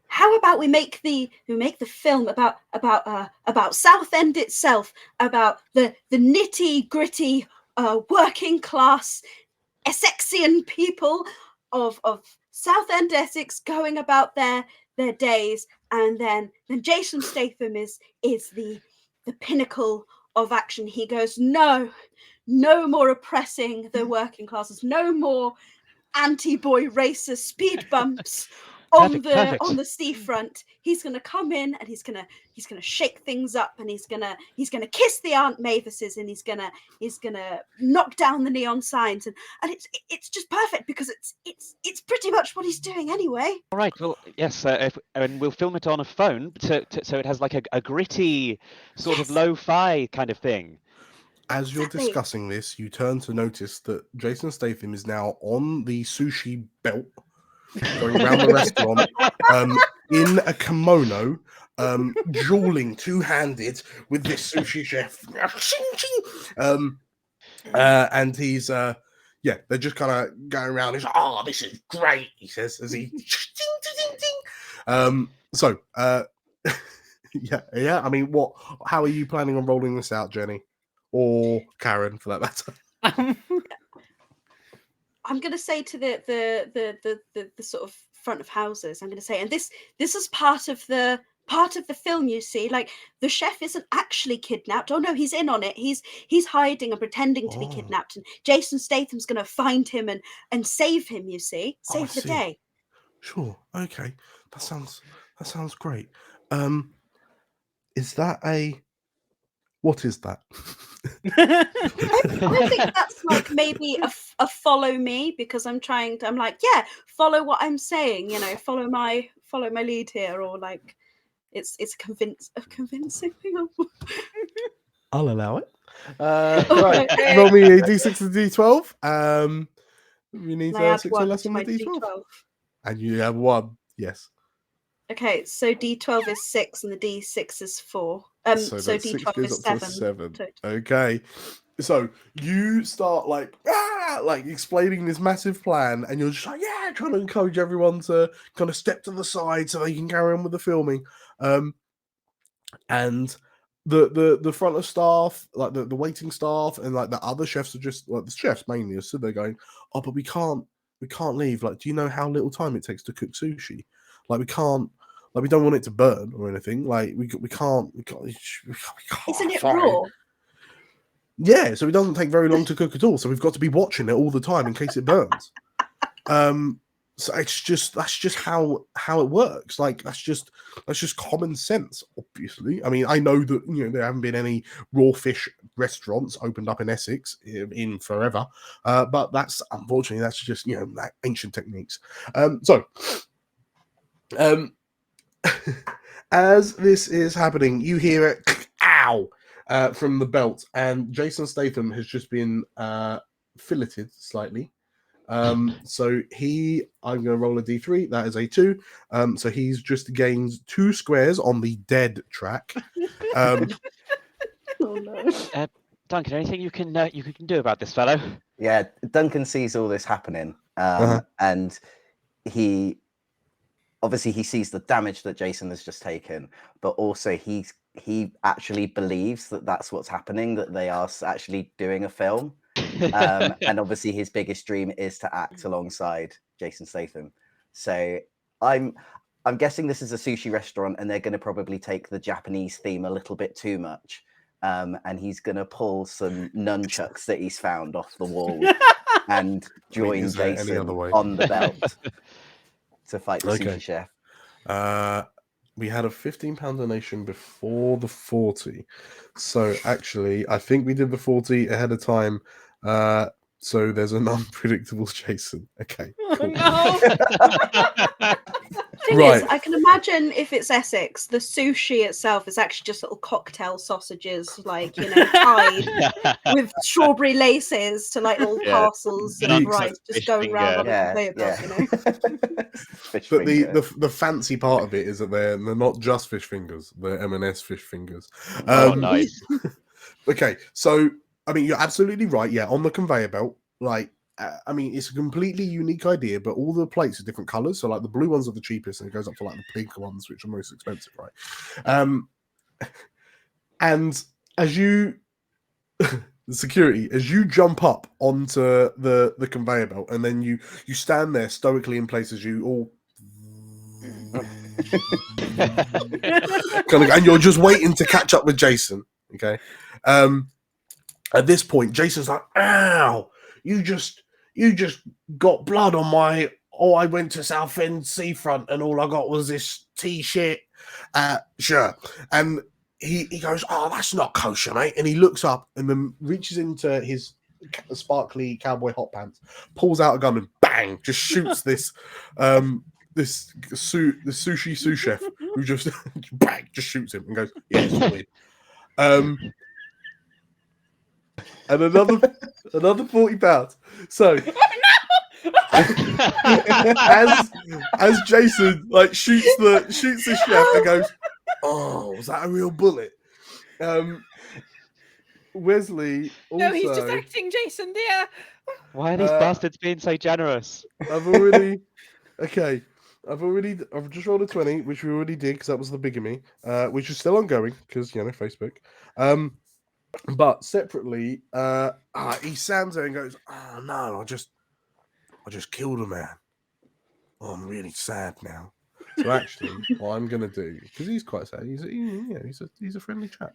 How about we make the film about Southend itself, about the nitty gritty working class Essexian people of Southend Essex going about their days, and then Jason Statham is the pinnacle of action. He goes, no more oppressing the working classes, no more anti-boy racist speed bumps on the seafront. He's gonna come in and he's gonna shake things up, and he's gonna kiss the Aunt Mavises, and he's gonna knock down the neon signs, and it's just perfect because it's pretty much what he's doing anyway. All right. Well, yes, and we'll film it on a phone, so it has like a gritty sort of lo-fi kind of thing. As you're discussing this, you turn to notice that Jason Statham is now on the sushi belt, going around the restaurant, in a kimono, dueling two-handed with this sushi chef. And he's they're just kind of going around. He's like, "Oh, this is great," he says as he yeah. I mean, how are you planning on rolling this out, Jenny? Or Karen, for that matter? I'm going to say to the sort of front of houses, I'm going to say, and this is part of the film, you see, like the chef isn't actually kidnapped. Oh no, he's in on it. He's hiding and pretending to be kidnapped, and Jason Statham's going to find him and save him. You see, save the day. Sure. Okay. That sounds great. Is that what is that? I think that's like maybe a follow me, because I'm like, yeah, follow what I'm saying, you know, follow my lead here, or like it's convincing thing. I'll allow it. Right, roll me a d6 and d12. We need 6 or less on the d12. And you have 1. Yes. Okay, so d12 is 6 and the d6 is 4. So d12 is 7. Okay. So you start like explaining this massive plan, and you're just like, yeah, trying to encourage everyone to kind of step to the side so they can carry on with the filming. And the front of staff, like the waiting staff, and like the other chefs are just like the chefs mainly are stood there going, oh, but we can't leave. Like, do you know how little time it takes to cook sushi? Like, we can't. Like, we don't want it to burn or anything. Like, we can't. Isn't it raw? Yeah, so it doesn't take very long to cook at all. So we've got to be watching it all the time in case it burns. So that's just how it works. Like that's just common sense. Obviously, I mean, I know that there haven't been any raw fish restaurants opened up in Essex in forever, but that's unfortunately just like ancient techniques. As this is happening, you hear it, ow, from the belt, and Jason Statham has just been filleted slightly. So I'm going to roll a d3. That is a 2. So he's just gained 2 squares on the dead track. Oh no. Duncan, anything you can do about this fellow? Yeah, Duncan sees all this happening, and he sees the damage that Jason has just taken, but also he actually believes that that's what's happening, that they are actually doing a film. And obviously his biggest dream is to act alongside Jason Statham. So I'm guessing this is a sushi restaurant and they're going to probably take the Japanese theme a little bit too much. And he's going to pull some nunchucks that he's found off the wall and join Jason on the belt to fight the sushi chef. We had a £15 donation before the 40. So actually, I think we did the 40 ahead of time. So there's an unpredictable Jason. Okay. Cool. No. Thing Right. is, I can imagine if it's Essex, the sushi itself is actually just little cocktail sausages, like tied with strawberry laces to like little parcels of rice, just going around on the conveyor belt. But the fancy part of it is that they're not just fish fingers; they're M&S fish fingers. Nice. Okay, so I mean, you're absolutely right. Yeah, on the conveyor belt, like. I mean, it's a completely unique idea, but all the plates are different colors. So, like the blue ones are the cheapest, and it goes up to like the pink ones, which are most expensive, right? And as you, the security, as you jump up onto the conveyor belt, and then you stand there stoically in place as you all and you're just waiting to catch up with Jason. Okay. At this point, Jason's like, "Ow! You just got blood on my. Oh, I went to Southend Seafront and all I got was this t-shirt shirt." And he goes, "Oh, that's not kosher, mate." And he looks up and then reaches into his sparkly cowboy hot pants, pulls out a gun and bang, just shoots this this sushi sous chef who just bang, just shoots him and goes, "Yeah, it's weird." And another £40. So as Jason like shoots the chef and goes, "Oh, was that a real bullet?" Wesley also, No, he's just acting, Jason, dear. Why are these bastards being so generous? I've just rolled a 20, which we already did because that was the bigamy, which is still ongoing because Facebook. But separately, he stands there and goes, "Oh no, I just killed a man. Oh, I'm really sad now." So actually, what I'm gonna do, because he's quite sad, he's a friendly chap.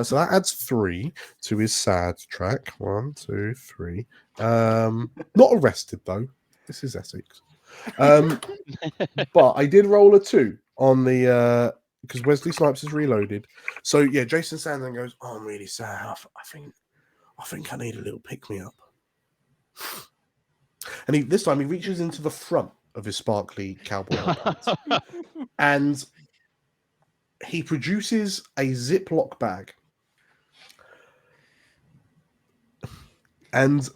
So that adds 3 to his sad track. 1, 2, 3. Not arrested though. This is Essex. But I did roll a 2 on the because Wesley Snipes is reloaded. So yeah, Jason stands there and goes, "Oh, I'm really sad. I think I need a little pick me up." And this time he reaches into the front of his sparkly cowboy pants and he produces a Ziploc bag. And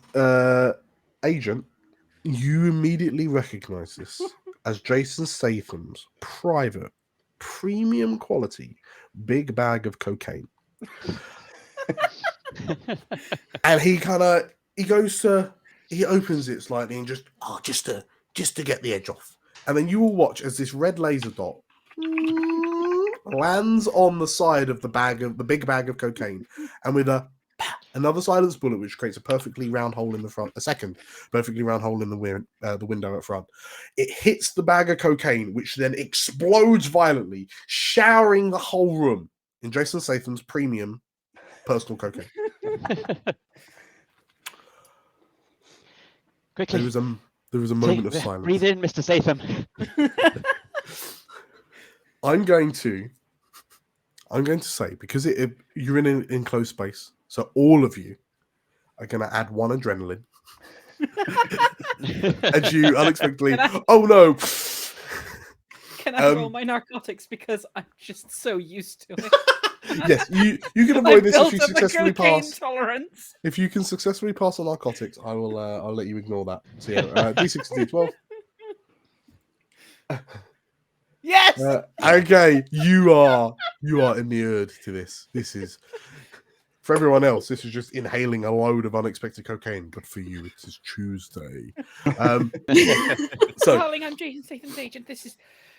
agent, you immediately recognize this as Jason Statham's private, premium quality big bag of cocaine. And he opens it slightly and just to get the edge off. And then you will watch as this red laser dot lands on the side of the big bag of cocaine, and with another silence bullet, which creates a perfectly round hole in the front, a second perfectly round hole in the window at front. It hits the bag of cocaine, which then explodes violently, showering the whole room in Jason Statham's premium personal cocaine. Quickly. There was a moment of silence. Breathe in, Mr. Statham. I'm going to say, because you're in an enclosed space, so all of you are going to add 1 adrenaline. As you unexpectedly, oh no! Can I roll my narcotics because I'm just so used to it? Yes, you can avoid this if you built up a successfully cocaine pass. tolerance. If you can successfully pass on narcotics, I'll let you ignore that. So yeah, D6 and D12. Yes. Okay, you are inured to this. This is, for everyone else, this is just inhaling a load of unexpected cocaine. But for you, it is Tuesday. So, Darling, I'm Jason Statham's agent.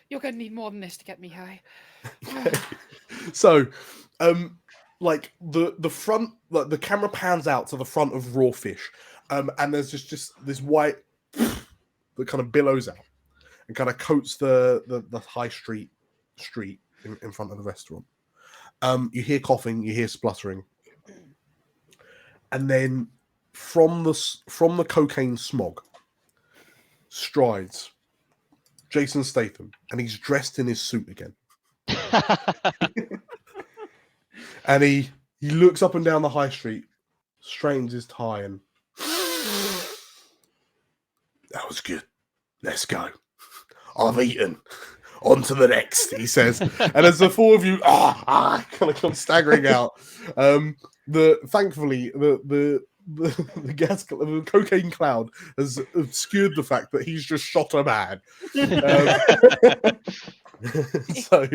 You're going to need more than this to get me high. so, like the front, like the camera pans out to the front of raw fish, and there's just this white that kind of billows out and kind of coats the high street in front of the restaurant. You hear coughing, you hear spluttering, and then from the cocaine smog strides Jason Statham, and he's dressed in his suit again. And he looks up and down the high street, straightens his tie, and that was good. Let's go. I've eaten. On to the next, he says. And as the 4 of you kind of come staggering out, thankfully the cocaine cloud has obscured the fact that he's just shot a man. So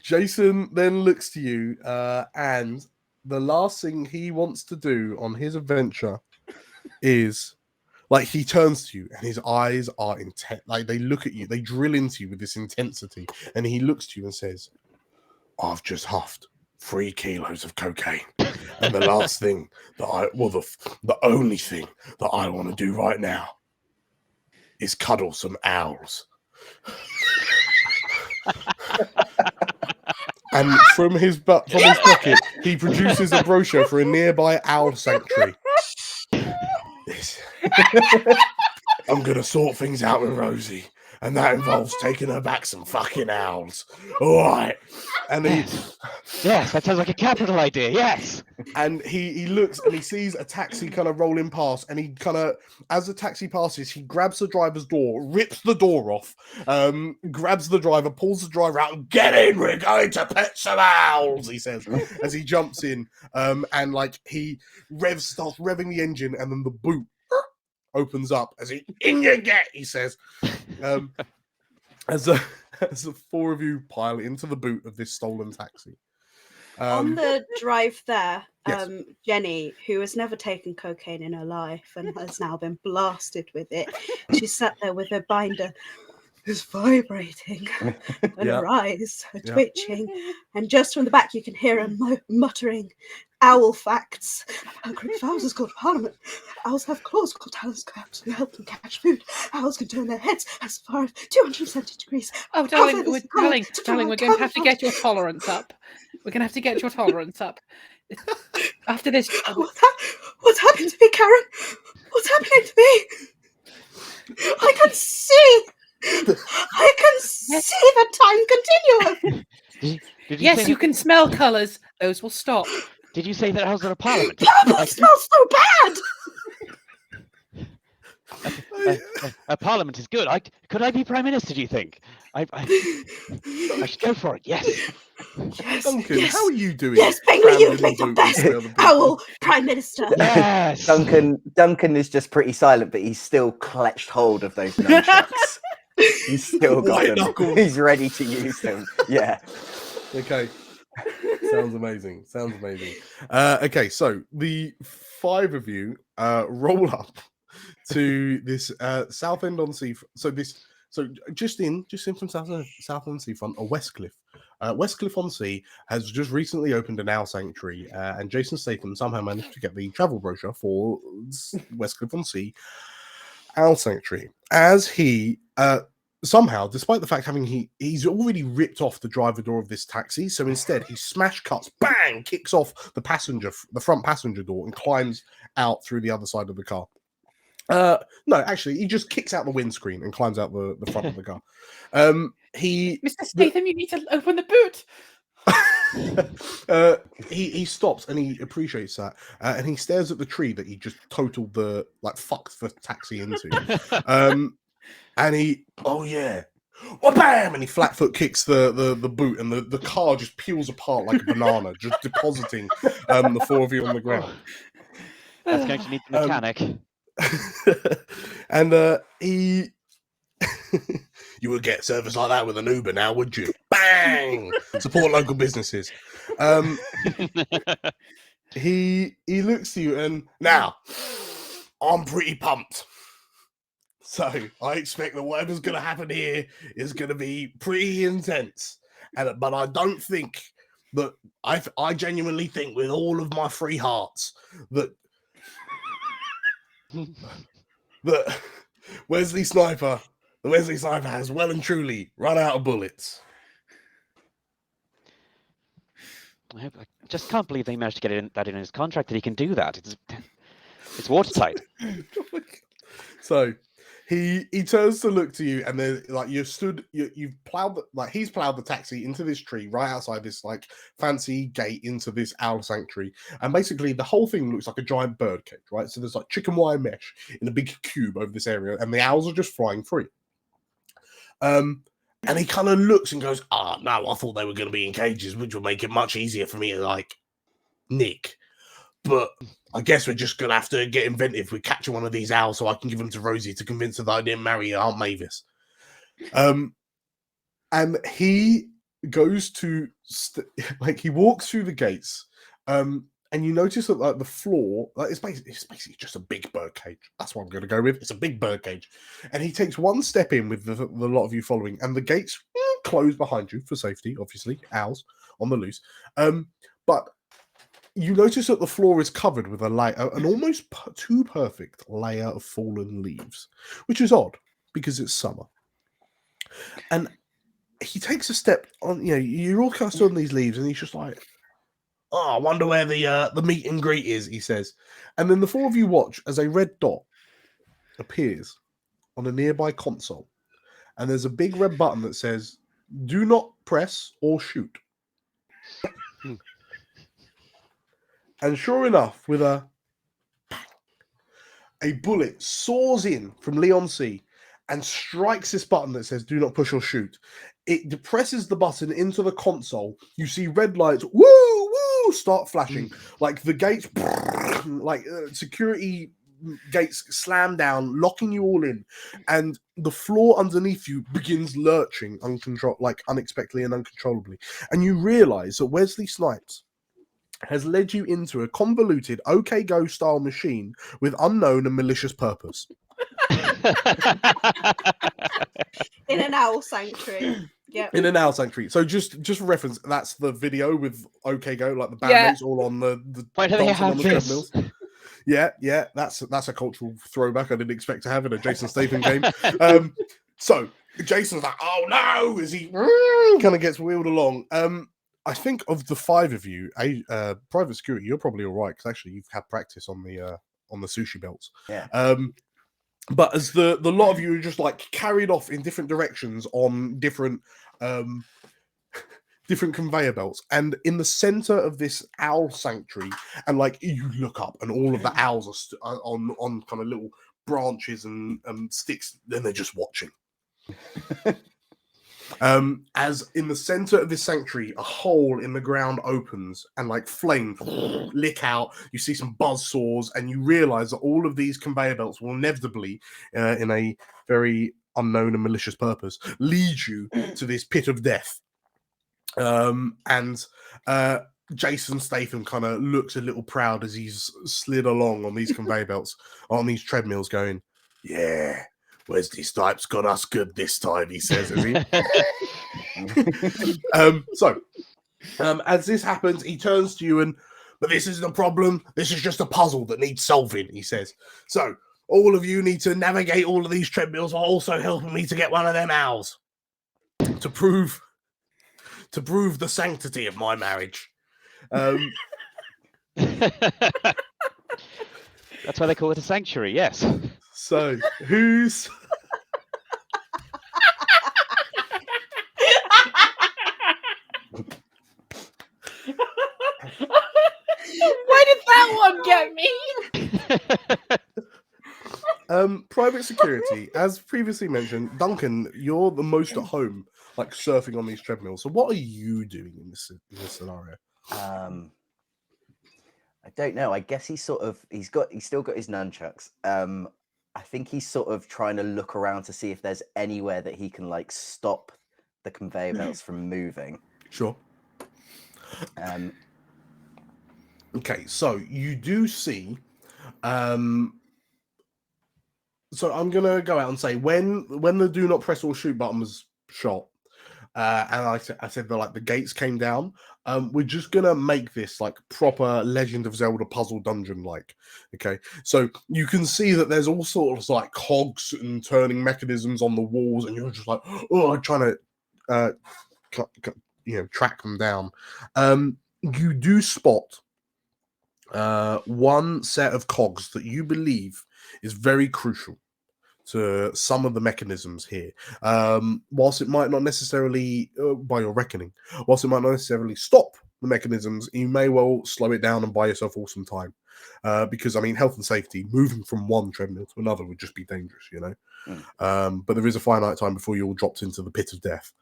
Jason then looks to you, and the last thing he wants to do on his adventure is, like, he turns to you and his eyes are intent, like they look at you, they drill into you with this intensity, and he looks to you and says, I've just huffed 3 kilos of cocaine, and the last thing the only thing that I want to do right now is cuddle some owls. And from his pocket, he produces a brochure for a nearby owl sanctuary. I'm gonna sort things out with Rosie, and that involves taking her back some fucking owls. All right. And yes, that sounds like a capital idea. Yes. And he looks and he sees a taxi kind of rolling past, and he kind of, as the taxi passes, he grabs the driver's door, rips the door off, grabs the driver, pulls the driver out. Get in, we're going to pet some owls, he says, as he jumps in, and like he starts revving the engine, and then the boot opens up as in you get, he says, as the 4 of you pile into the boot of this stolen taxi. On the drive there, yes. Jenny, who has never taken cocaine in her life and has now been blasted with it, she sat there with her binder, who's vibrating, and her eyes are twitching, and just from the back you can hear her muttering owl facts. A group of owls is called Parliament. Owls have claws called talons, crabs who help them catch food. Owls can turn their heads as far as 270 degrees. Oh, darling, we're going to have to get your tolerance up. We're going to have to get your tolerance up. After this... What's happened to me, Karen? What's happening to me? I can see the time continuum. Yes, you can smell colours. Those will stop. Did you say that owls are a parliament? Purple smells so bad. A parliament is good. Could I be prime minister, do you think? I should go for it. Yes. Yes, Duncan, yes. how are you doing? Yes, Bingley, you've made the best owl prime minister. Yes. Duncan is just pretty silent, but he's still clutched hold of those nunchucks. He's still got them. He's ready to use them. Yeah. Okay. Sounds amazing. Okay, so the 5 of you roll up to this Southend on Sea. So just in from Southend Seafront, or Westcliff. Westcliff on Sea has just recently opened an owl sanctuary, and Jason Statham somehow managed to get the travel brochure for Westcliff on Sea owl sanctuary. As he somehow, despite the fact he's already ripped off the driver door of this taxi, so instead he smash cuts, bang, kicks off the front passenger door, and climbs out through the other side of the car. No, actually, he just kicks out the windscreen and climbs out the front of the car. Mr. Statham, you need to open the boot. He stops and he appreciates that, and he stares at the tree that he just totaled fucked the taxi into. And he, oh yeah, well, bam, and he flat foot kicks the boot, and the car just peels apart like a banana, just depositing the four of you on the ground. That's going to need the mechanic. And he you would get service like that with an Uber now, would you? Bang! Support local businesses. He looks to you, and now I'm pretty pumped. So I expect that whatever's going to happen here is going to be pretty intense. But I don't think that I genuinely think with all of my free hearts that Wesley Sniper has well and truly run out of bullets. I just can't believe they managed to get that in his contract that he can do that. It's watertight. So he turns to look to you, and then he's plowed the taxi into this tree right outside this fancy gate into this owl sanctuary, and basically the whole thing looks like a giant bird cage, right? So there's chicken wire mesh in a big cube over this area, and the owls are just flying free. And he kind of looks and goes, no, I thought they were going to be in cages, which would make it much easier for me to nick. But I guess we're just going to have to get inventive with catching one of these owls so I can give them to Rosie to convince her that I didn't marry Aunt Mavis. And he goes to, he walks through the gates, and you notice that the floor, it's basically just a big bird cage. That's what I'm going to go with. It's a big bird cage. And he takes one step in with the lot of you following, and the gates close behind you for safety, obviously, owls on the loose. But you notice that the floor is covered with an almost too perfect layer of fallen leaves, which is odd because it's summer. And he takes a step on, you're all cast on these leaves, and he's just like, I wonder where the meet and greet is, he says. And then the four of you watch as a red dot appears on a nearby console. And there's a big red button that says, do not press or shoot. And sure enough, with a bullet soars in from Leon C and strikes this button that says, do not push or shoot. It depresses the button into the console. You see red lights, woo, start flashing. The gates, security gates slam down, locking you all in. And the floor underneath you begins lurching unexpectedly and uncontrollably. And you realize that Wesley Snipes has led you into a convoluted OK Go style machine with unknown and malicious purpose. In an owl sanctuary. Yeah. In an owl sanctuary. So just for reference, that's the video with OK Go, the bandmates all on the why do they have on the this? treadmills. Yeah, that's a cultural throwback I didn't expect to have in a Jason Statham game. So Jason's like, oh no, as he kind of gets wheeled along. I think of the five of you, private security, you're probably all right because actually you've had practice on the sushi belts. Yeah. But as the lot of you are just carried off in different directions on different conveyor belts, and in the center of this owl sanctuary, and you look up and all of the owls are on kind of little branches and sticks, then they're just watching. As in the center of this sanctuary, a hole in the ground opens and flames lick out. You see some buzzsaws, and you realize that all of these conveyor belts will inevitably, in a very unknown and malicious purpose, lead you to this pit of death. And Jason Statham kind of looks a little proud as he's slid along on these conveyor belts, on these treadmills, going, "Yeah, Wesley Snipes got us good this time," he says, as he. As this happens, he turns to you but this isn't a problem. This is just a puzzle that needs solving, he says. So all of you need to navigate all of these treadmills while also helping me to get one of them owls to prove the sanctity of my marriage. That's why they call it a sanctuary. Yes. So who's Why did that one get me? private security? As previously mentioned, Duncan, you're the most at home, like surfing on these treadmills. So what are you doing in this scenario? I don't know. I guess he's still got his nunchucks. I think he's sort of trying to look around to see if there's anywhere that he can like stop the conveyor belts from moving. Sure. Okay, so you do see. So I'm gonna go out and say when the do not press or shoot button was shot, and I said that like the gates came down. We're just gonna make this like proper Legend of Zelda puzzle dungeon like. Okay, so you can see that there's all sorts of like cogs and turning mechanisms on the walls, and you're just like, oh, trying to track them down. You do spot one set of cogs that you believe is very crucial to some of the mechanisms here. Whilst it might not necessarily, by your reckoning, whilst it might not necessarily stop the mechanisms, you may well slow it down and buy yourself all some time. Because, I mean, health and safety, moving from one treadmill to another would just be dangerous, you know? But there is a finite time before you're all dropped into the pit of death.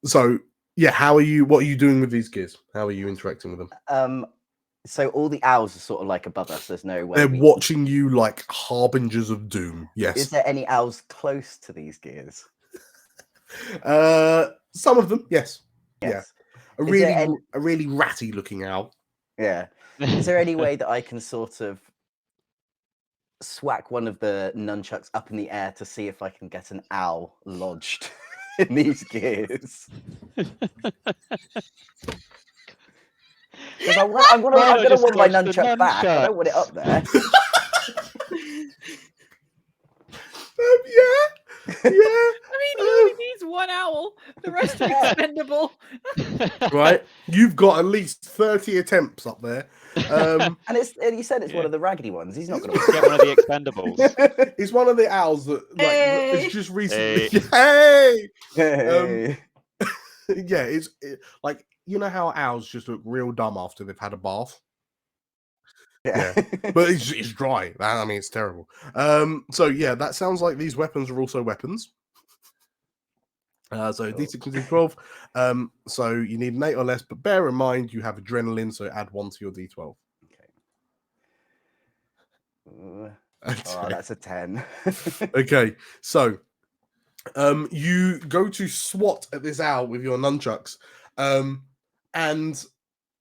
So, yeah, what are you doing with these gears? How are you interacting with them? So all the owls are sort of like above us. There's no way. They're watching you like harbingers of doom. Yes. Is there any owls close to these gears? Some of them, yes. Yes. Yeah. A really ratty looking owl. Yeah. Is there any way that I can sort of swack one of the nunchucks up in the air to see if I can get an owl lodged in these gears? Because I'm gonna want my nunchuck back. I don't want it up there. Yeah. I mean, he only needs one owl. The rest are expendable. Right. You've got at least 30 attempts up there. And you said it's one of the raggedy ones. He's not going to get one of the expendables. It's one of the owls that it's just recently. Hey. Hey. Yeah, it's like, you know how owls just look real dumb after they've had a bath? Yeah. But it's dry. I mean, it's terrible. So yeah, that sounds like these weapons are also weapons. So D6 and D12. So you need an 8 or less, but bear in mind you have adrenaline, so add 1 to your D12. Okay. Oh, that's a 10. Okay, so you go to swat at this owl with your nunchucks, and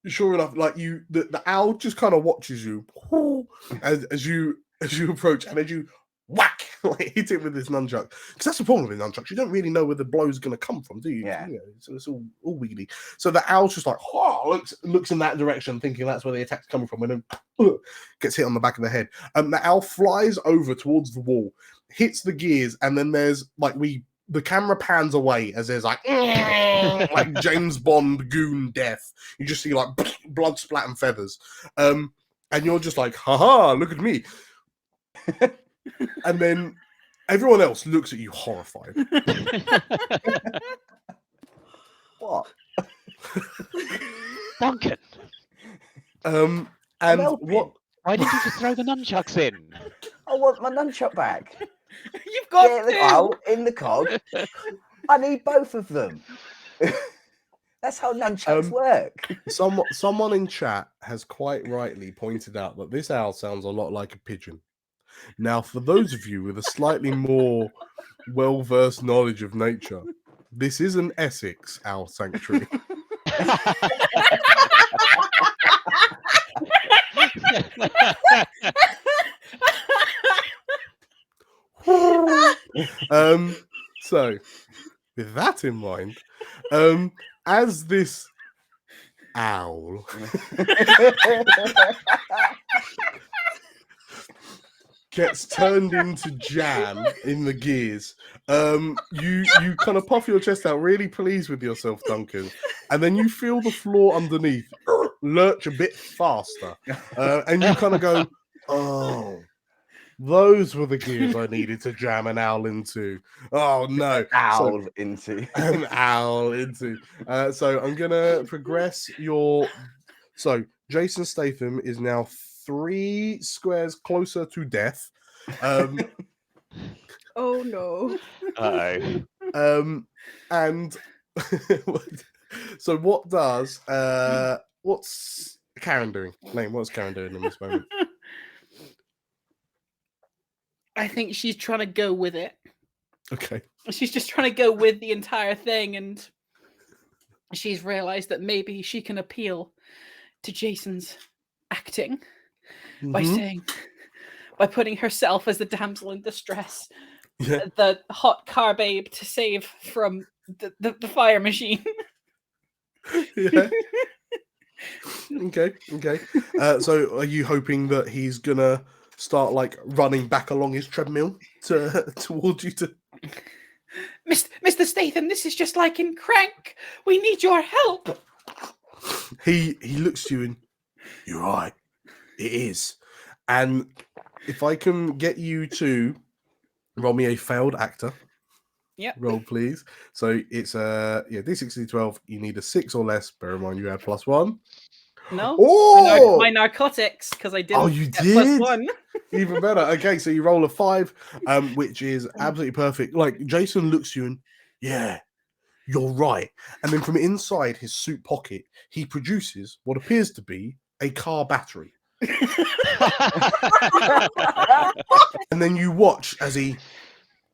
sure enough, like the owl just kind of watches you as you approach, and as you whack, like hit it with this nunchuck. Because that's the problem with nunchucks. You don't really know where the blow's going to come from, do you? Yeah. You know, so it's all wiggly. So the owl's just like, looks in that direction, thinking that's where the attack's coming from, and then gets hit on the back of the head. The owl flies over towards the wall, hits the gears, and then there's like the camera pans away as there's like James Bond goon death. You just see like blood splat and feathers. And you're just like, haha, look at me. And then everyone else looks at you horrified. What? Duncan. And what? Why did you just throw the nunchucks in? I want my nunchuck back. You've got the owl in the cog. I need both of them. That's how nunchucks work. Someone in chat has quite rightly pointed out that this owl sounds a lot like a pigeon. Now, for those of you with a slightly more well-versed knowledge of nature, this is an Essex owl sanctuary. So with that in mind, as this owl gets turned into jam in the gears. You kind of puff your chest out, really pleased with yourself, Duncan, and then you feel the floor underneath lurch a bit faster, and you kind of go, "Oh, those were the gears I needed to jam an owl into." Oh no, Owl into. an owl into. So I'm gonna progress your. So Jason Statham is now 3 squares closer to death. Oh no. Uh-oh. And so what does what's Karen doing? Lane, what's Karen doing in this moment? I think she's trying to go with it. Okay. She's just trying to go with the entire thing, and she's realized that maybe she can appeal to Jason's acting by Mhm. by putting herself as the damsel in distress, Yeah. the hot car babe to save from the fire machine. Yeah. Okay. So are you hoping that he's gonna start like running back along his treadmill towards you to? Mr. Statham, this is just like in Crank. We need your help. He looks to you and you're right. It is. And if I can get you to roll me a failed actor. Yep. Roll, please. So it's D6 D12. You need a 6 or less. Bear in mind you had +1. No. Oh, My narcotics, because I did. Oh, you get did? +1. Even better. Okay, so you roll a 5, which is absolutely perfect. Like Jason looks at you and yeah, you're right. And then from inside his suit pocket, he produces what appears to be a car battery. And then you watch as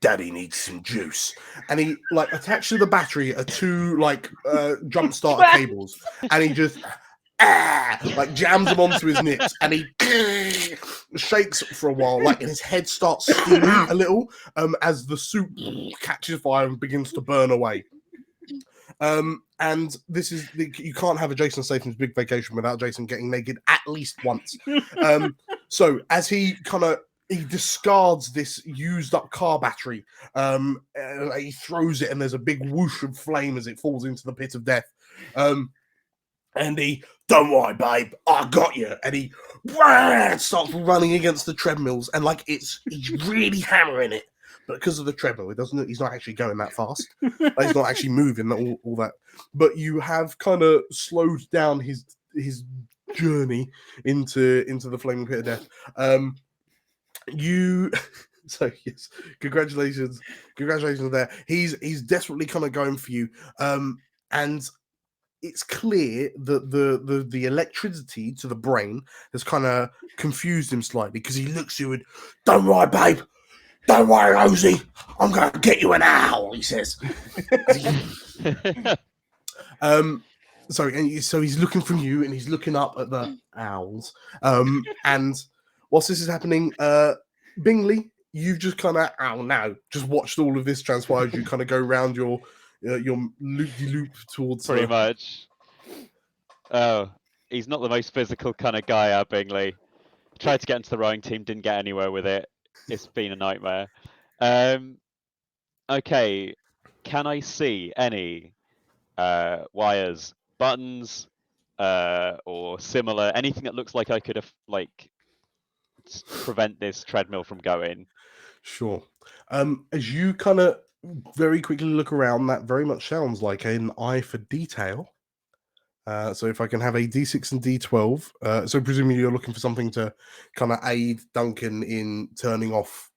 Daddy needs some juice, and he like attached to the battery are 2 like jump starter cables, and he just like jams them onto his nips, and he shakes for a while, like, and his head starts steaming a little as the soup catches fire and begins to burn away. And this is you can't have a Jason Statham's Big Vacation without Jason getting naked at least once. So as he discards this used up car battery, he throws it, and there's a big whoosh of flame as it falls into the pit of death. And he, don't worry, babe, I got you. And he starts running against the treadmills, and like he's really hammering it. But because of the treadmill, he's not actually going that fast. Like, he's not actually moving all that. But you have kind of slowed down his journey into the flaming pit of death. So yes, congratulations there. He's desperately kind of going for you. And it's clear that the electricity to the brain has kind of confused him slightly, because he looks at you and, don't worry, babe. Don't worry, Rosie. I'm going to get you an owl, he says. So he's looking from you, and he's looking up at the owls. And whilst this is happening, Bingley, you've just kind of just watched all of this transpire. You kind of go around your loop towards Pretty much. Oh, he's not the most physical kind of guy, our Bingley. Tried to get into the rowing team, didn't get anywhere with it. It's been a nightmare. Okay, can I see any wires, buttons, or similar, anything that looks like I could have prevent this treadmill from going? Sure. As you kind of very quickly look around, that very much sounds like an eye for detail. So if I can have a D6 and D12, so presumably you're looking for something to kind of aid Duncan in turning off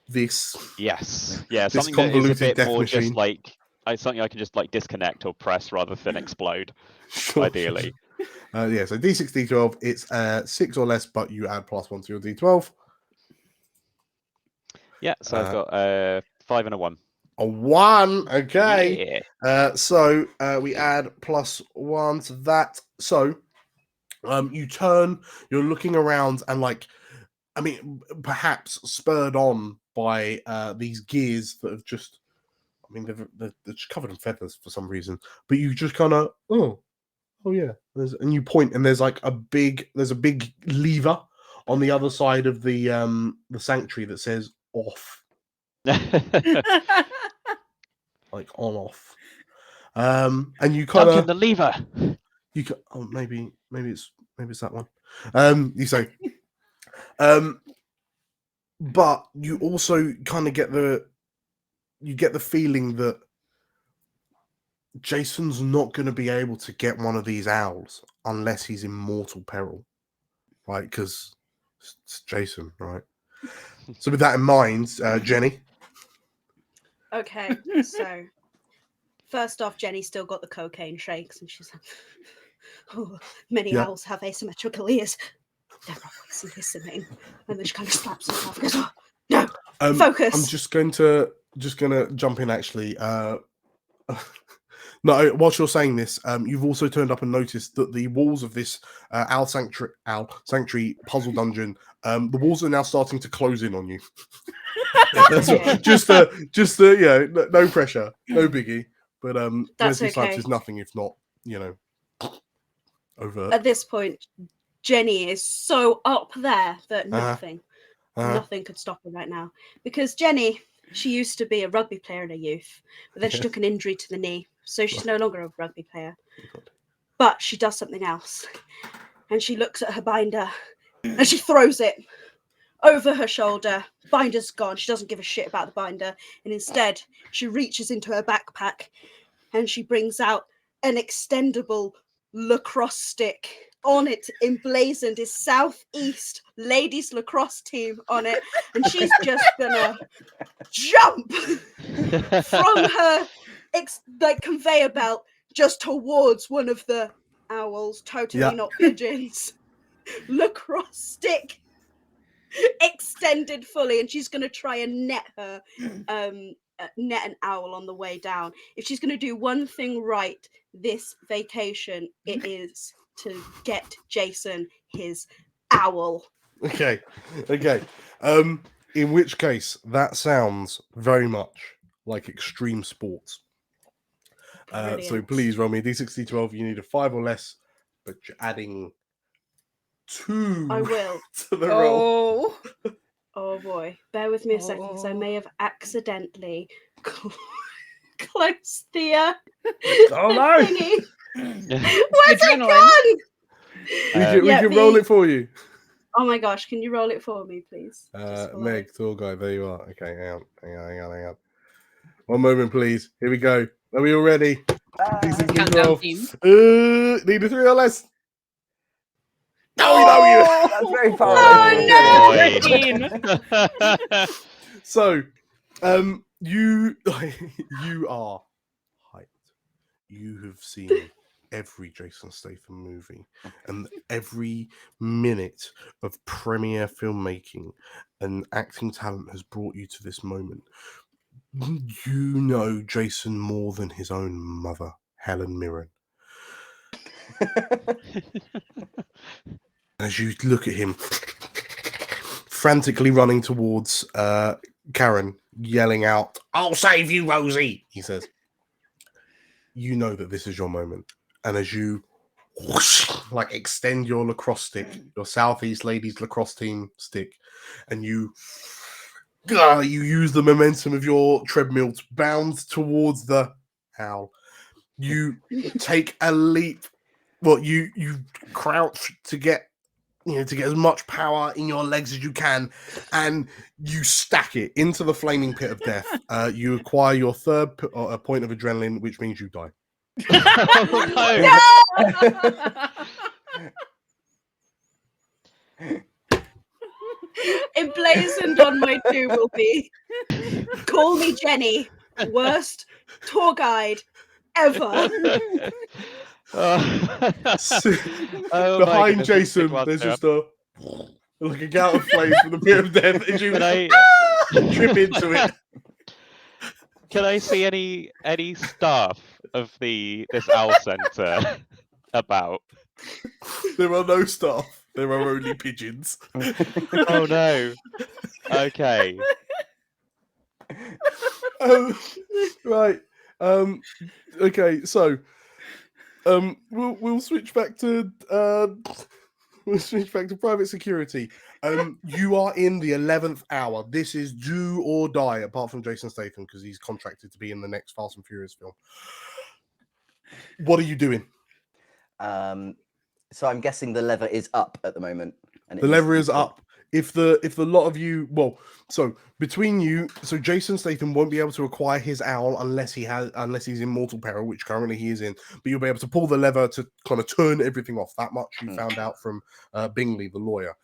this. Yes, yeah, this something that is a bit death more machine. just like something I can just like disconnect or press rather than explode. Sure, ideally. Yeah, so D6, D12, it's 6 or less, but you add +1 to your D12. Yeah, so I've got 5 and a 1. A 1, okay. Yeah. So we add +1 to that. So you turn, you're looking around, and perhaps spurred on by these gears that have just, they're just covered in feathers for some reason. But you just kind of, oh yeah, and you point, and there's a big lever on the other side of the sanctuary that says off, like on off. And you kind Duncan, of the lever. you can, oh maybe it's that one. You say, but you also kind of get the feeling that Jason's not going to be able to get one of these owls unless he's in mortal peril, right? Because it's Jason, right? So with that in mind, Jenny. Okay, so first off, Jenny's still got the cocaine shakes, and she's like, "Oh, many Yeah. owls have asymmetrical ears. They're always listening." And then she kind of slaps herself and goes, "Oh, no, focus." I'm just going to jump in. Actually, no. Whilst you're saying this, you've also turned up and noticed that the walls of this owl sanctuary puzzle dungeon, the walls are now starting to close in on you. That's Okay. just yeah, no pressure, no biggie. But That's Wesley Snipes okay. is nothing if not, overt. At this point, Jenny is so up there that nothing could stop her right now. Because Jenny, she used to be a rugby player in her youth, but then she took an injury to the knee, so she's no longer a rugby player. But she does something else, and she looks at her binder, and she throws it over her shoulder. Binder's gone. She doesn't give a shit about the binder, and instead she reaches into her backpack, and she brings out an extendable lacrosse stick. On it, emblazoned, is Southeast Ladies Lacrosse Team on it, and she's just gonna jump from her conveyor belt just towards one of the owls, totally not pigeons. Lacrosse stick extended fully, and she's gonna try and net an owl on the way down. If she's gonna do one thing right this vacation, it is to get Jason his owl. Okay. In which case, that sounds very much like extreme sports. So Brilliant. please roll me a d60 12. You need a 5 or less, but you're adding 2 I will. to the roll. Oh boy, bear with me a second, because I may have accidentally closed the Oh no! thingy. Where's it Adrenaline. gone? We can roll it for you. Oh my gosh, can you roll it for me, please? Just for Meg, tour guide, there you are. Okay, hang on. One moment, please. Here we go. Are we all ready? Countdown team. Need a 3 or less. No, we know you. That's very far Oh, away. Boy. So, you are hyped. You have seen every Jason Statham movie, and every minute of premiere filmmaking and acting talent has brought you to this moment. You know Jason more than his own mother, Helen Mirren. As you look at him frantically running towards Karen, yelling out, "I'll save you, Rosie," he says. You know that this is your moment. And as you whoosh, extend your lacrosse stick, your Southeast Ladies Lacrosse Team stick, and you use the momentum of your treadmill to bound towards the owl. You take a leap. Well, you crouch to get as much power in your legs as you can, and you stack it into the flaming pit of death. You acquire your third point of adrenaline, which means you die. Oh, no. Emblazoned on my 2 will be, "Call me Jenny, worst tour guide ever." Oh, Behind Jason, there's just a gout of flames from the pit of death as you trip into it. Can I see any staff of this owl center about? There are no staff. There are only pigeons. Oh no. Okay. Right. Okay. So, we'll switch back to we'll switch back to private security. You are in the 11th hour. This is do or die, apart from Jason Statham, because he's contracted to be in the next Fast and Furious film. What are you doing? So I'm guessing the lever is up at the moment. And The lever is up. If the lot of you, well, so between you, so Jason Statham won't be able to acquire his owl unless he's in mortal peril, which currently he is in. But you'll be able to pull the lever to kind of turn everything off. That much you found out from Bingley, the lawyer.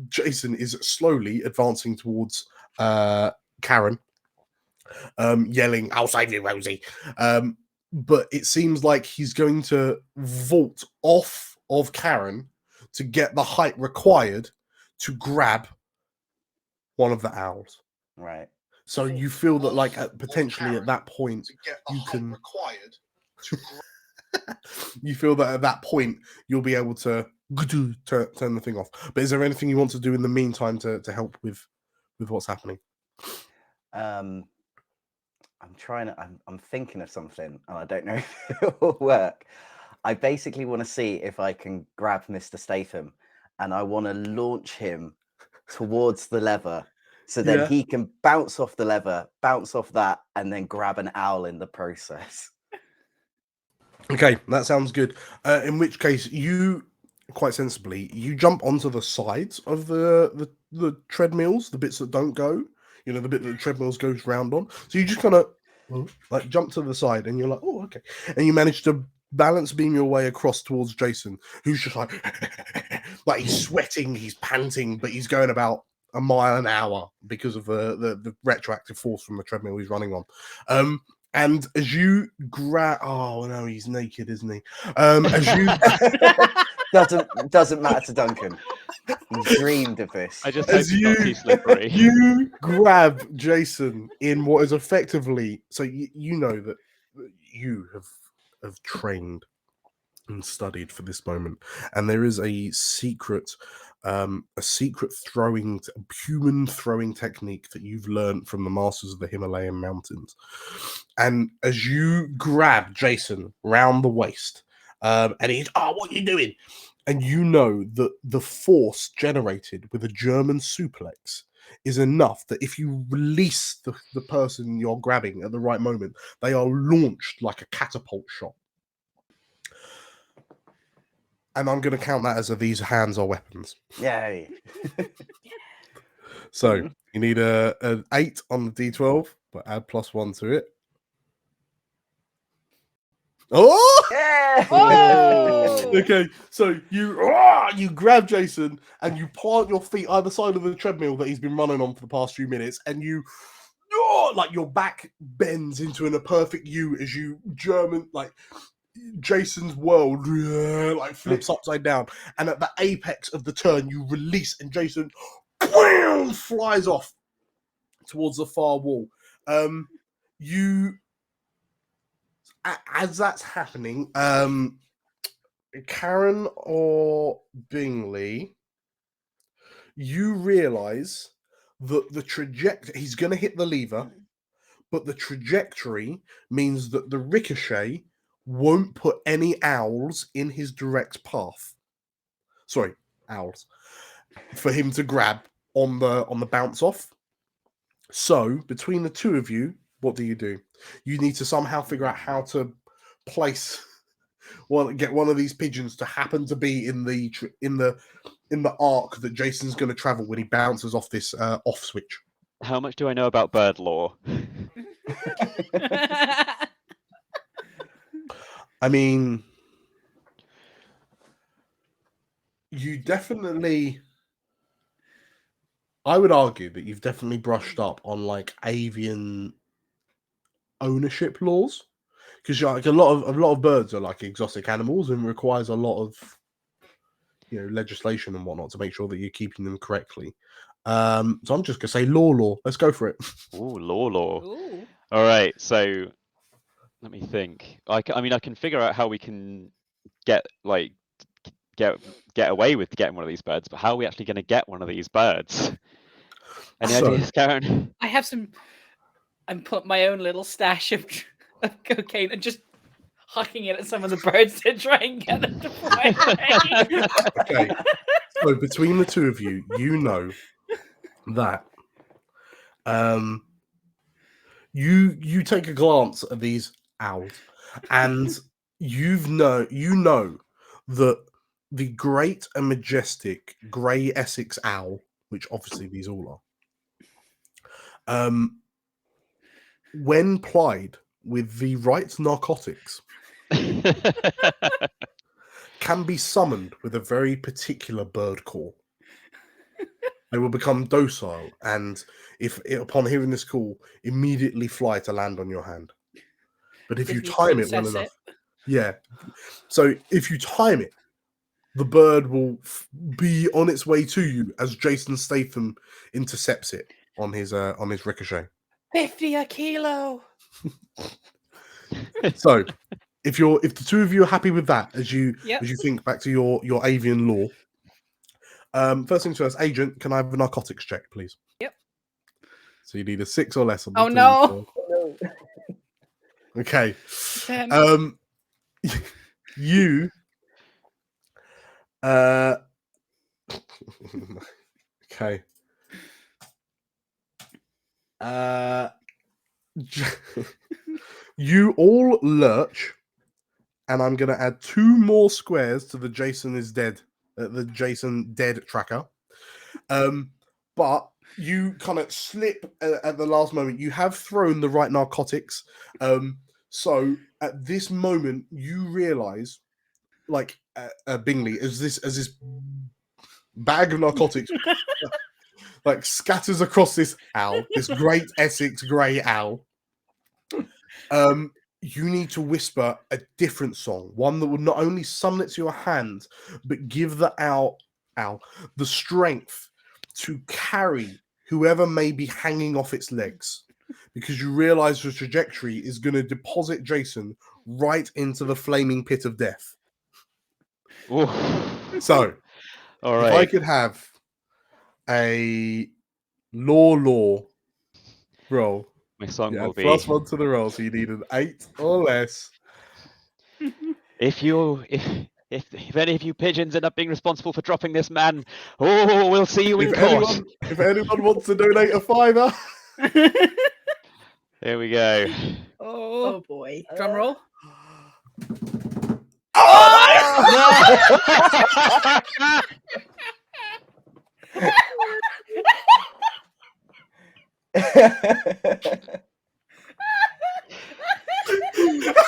Jason is slowly advancing towards Karen, yelling, "I'll save you, Rosie." But it seems like he's going to vault off of Karen to get the height required to grab one of the owls. Right. So you feel that, like, potentially at that point, you can. You feel that at that point you'll be able to turn the thing off. But is there anything you want to do in the meantime to help with what's happening? I'm thinking of something, and I don't know if it will work. I basically want to see if I can grab Mr. Statham, and I want to launch him towards the lever, so then he can bounce off the lever, bounce off that, and then grab an owl in the process. Okay, that sounds good. In which case, you quite sensibly jump onto the sides of the treadmills, the bits that don't go. You know, the bit that the treadmills goes round on. So you just kind of like jump to the side, and you're like, oh, okay, and you manage to balance beam your way across towards Jason, who's just like he's sweating, he's panting, but he's going about a mile an hour because of the retroactive force from the treadmill he's running on. And as you grab, oh no, he's naked, isn't he? As you doesn't matter to Duncan. He's dreamed of this. I just hope he's not too slippery. You grab Jason in what is effectively, so you know that you have trained and studied for this moment, and there is a secret human throwing technique that you've learned from the masters of the Himalayan mountains. And as you grab Jason round the waist, and he's, what are you doing? And you know that the force generated with a German suplex is enough that if you release the person you're grabbing at the right moment, they are launched like a catapult shot. And I'm going to count that as these hands are weapons. Yay. So you need an 8 on the D12, but add +1 to it. Oh! Yeah! Whoa! Okay, so you grab Jason and you plant your feet either side of the treadmill that he's been running on for the past few minutes, and you like your back bends into a perfect U as you Jason's world like flips upside down, and at the apex of the turn you release, and Jason flies off towards the far wall. As that's happening, Karen or Bingley, you realize that the trajectory, he's going to hit the lever, but the trajectory means that the ricochet won't put any owls in his direct path. Sorry, owls. For him to grab on the bounce off. So, between the two of you, what do? You need to somehow figure out how to get one of these pigeons to happen to be in the arc that Jason's going to travel when he bounces off this off switch. How much do I know about bird law? I mean, you definitely. I would argue that you've definitely brushed up on like avian ownership laws, because like a lot of birds are like exotic animals and requires a lot of legislation and whatnot to make sure that you're keeping them correctly. So I'm just gonna say law. Let's go for it. Ooh, law. Ooh. All right, so let me think. I can figure out how we can get away with getting one of these birds, but how are we actually going to get one of these birds? Any ideas, Karen? I have some. I'm put my own little stash of cocaine and just hacking it at some of the birds to try and get them to fly away. Okay. So between the two of you, you know that you take a glance at these owls, and you know that the great and majestic grey Essex owl, which obviously these all are, when plied with the right narcotics, can be summoned with a very particular bird call. They will become docile, and if upon hearing this call, immediately fly to land on your hand. But if you time it well enough, yeah. So if you time it, the bird will be on its way to you as Jason Statham intercepts it on his ricochet. 50 a kilo. So if the two of you are happy with that, as you Yep. think back to your avian lore, first things first, Agent, can I have a narcotics check, please? Yep. So you need a 6 or less on the Oh no. Okay. 10. You okay. You all lurch, and I'm going to add 2 more squares to the Jason is dead, the Jason dead tracker. But you kind of slip at the last moment. You have thrown the right narcotics. So at this moment, you realize, like Bingley, as this bag of narcotics like scatters across this owl, this great Essex grey owl. You need to whisper a different song, one that would not only summon it to your hand, but give the owl the strength to carry whoever may be hanging off its legs, because you realize the trajectory is going to deposit Jason right into the flaming pit of death. Ooh. So, All if I right. could have a law roll. My song Yeah, will be +1 to the roll, so you need an 8 or less. if any of you pigeons end up being responsible for dropping this man, oh, we'll see you in court. If anyone wants to donate a £5, There we go. Oh, boy. drum roll.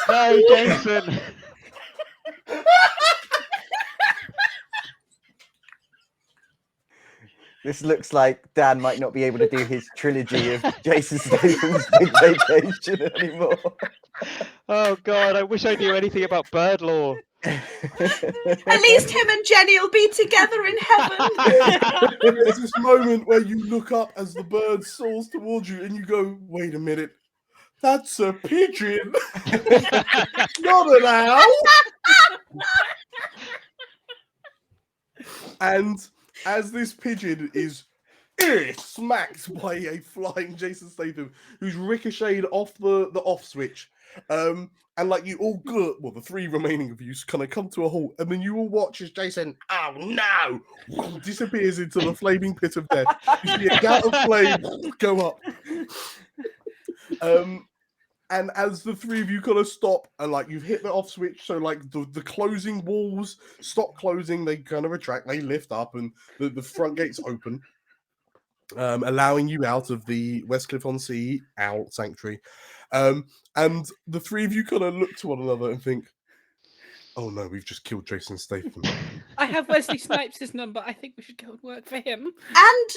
No, Jason. This looks like Dan might not be able to do his trilogy of Jason Statham's Big Vacation anymore. Oh God, I wish I knew anything about bird law. At least him and Jenny will be together in heaven. there's this moment where you look up as the bird soars towards you and you go, wait a minute, that's a pigeon, not an owl. And as this pigeon is smacked by a flying Jason Statham, who's ricocheted off the off switch, and like you all well, the 3 remaining of you kind of come to a halt, and then you all watch as Jason, oh no, disappears into the flaming pit of death. You see a gout of flame go up. And as the 3 of you kind of stop, and like you've hit the off switch, so like the closing walls stop closing, they kind of retract, they lift up, and the front gates open, allowing you out of the Westcliff-on-Sea Owl Sanctuary. And the 3 of you kind of look to one another and think, oh no, we've just killed Jason Statham. I have Wesley Snipes' number. I think we should go and work for him. And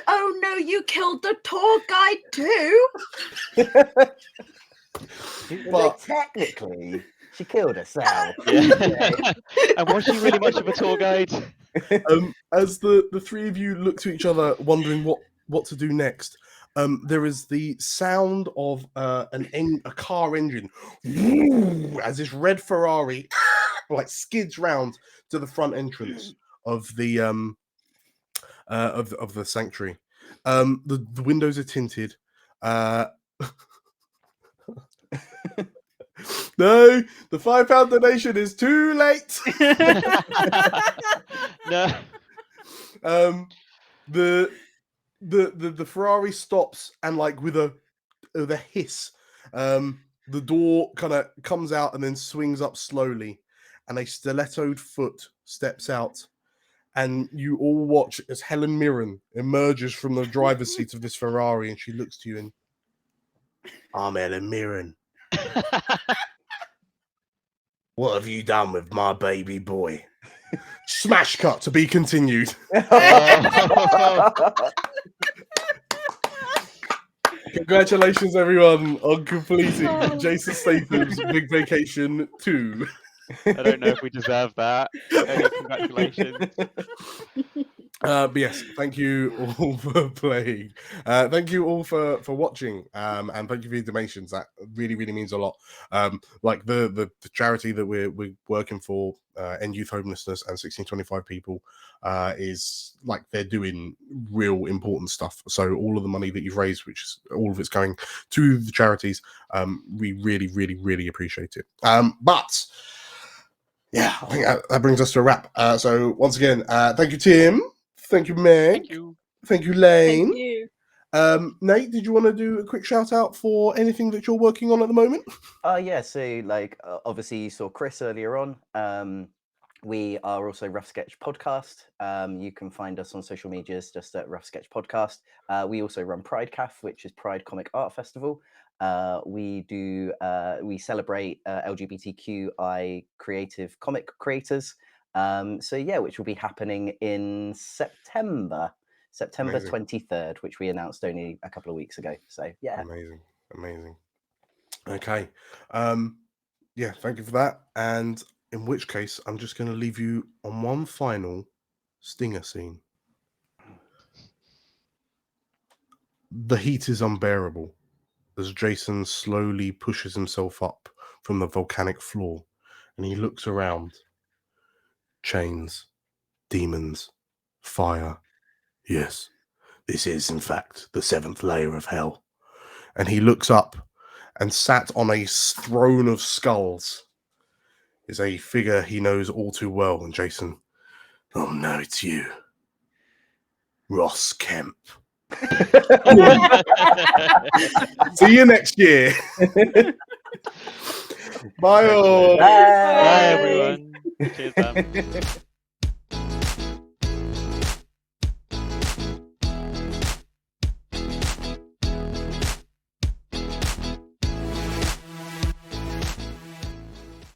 oh no, you killed the tour guide too. But technically, she killed herself. Yeah. And was she really much of a tour guide? As the 3 of you look to each other, wondering what to do next, there is the sound of a car engine as this red Ferrari like skids round to the front entrance of the of the sanctuary. The windows are tinted. No, the £5 donation is too late. No. The Ferrari stops and like with a hiss, the door kind of comes out and then swings up slowly, and a stilettoed foot steps out, and you all watch as Helen Mirren emerges from the driver's seat of this Ferrari, and she looks to you and, I'm Helen Mirren. What have you done with my baby boy? Smash cut to be continued. Congratulations, everyone, on completing Jason Statham's Big Vacation 2. I don't know if we deserve that. Congratulations. But yes, thank you all for playing. Thank you all for watching. And thank you for your donations. That really, really means a lot. Like the charity that we're working for, End Youth Homelessness and 1625 People, is like they're doing real important stuff. So all of the money that you've raised, which is all of it's going to the charities, we really, really, really appreciate it. But yeah, I think that brings us to a wrap. So once again, thank you, Tim. Thank you, Meg. Thank you. Thank you, Lane. Thank you. Nate, did you want to do a quick shout out for anything that you're working on at the moment? Yeah, so like obviously you saw Chris earlier on. We are also Rough Sketch Podcast. You can find us on social medias just at Rough Sketch Podcast. We also run PrideCAF, which is Pride Comic Art Festival. We celebrate LGBTQI creative comic creators. So yeah, which will be happening in September Amazing. 23rd, which we announced only a couple of weeks ago. So yeah. Amazing. Okay. Yeah, thank you for that. And in which case, I'm just going to leave you on one final stinger scene. The heat is unbearable as Jason slowly pushes himself up from the volcanic floor, and he looks around. Chains, demons, fire. Yes, this is in fact the 7th layer of hell. And he looks up, and sat on a throne of skulls is a figure he knows all too well. And Jason, oh no, it's you, Ross Kemp. See you next year. Bye all. Bye everyone. Cheers, man.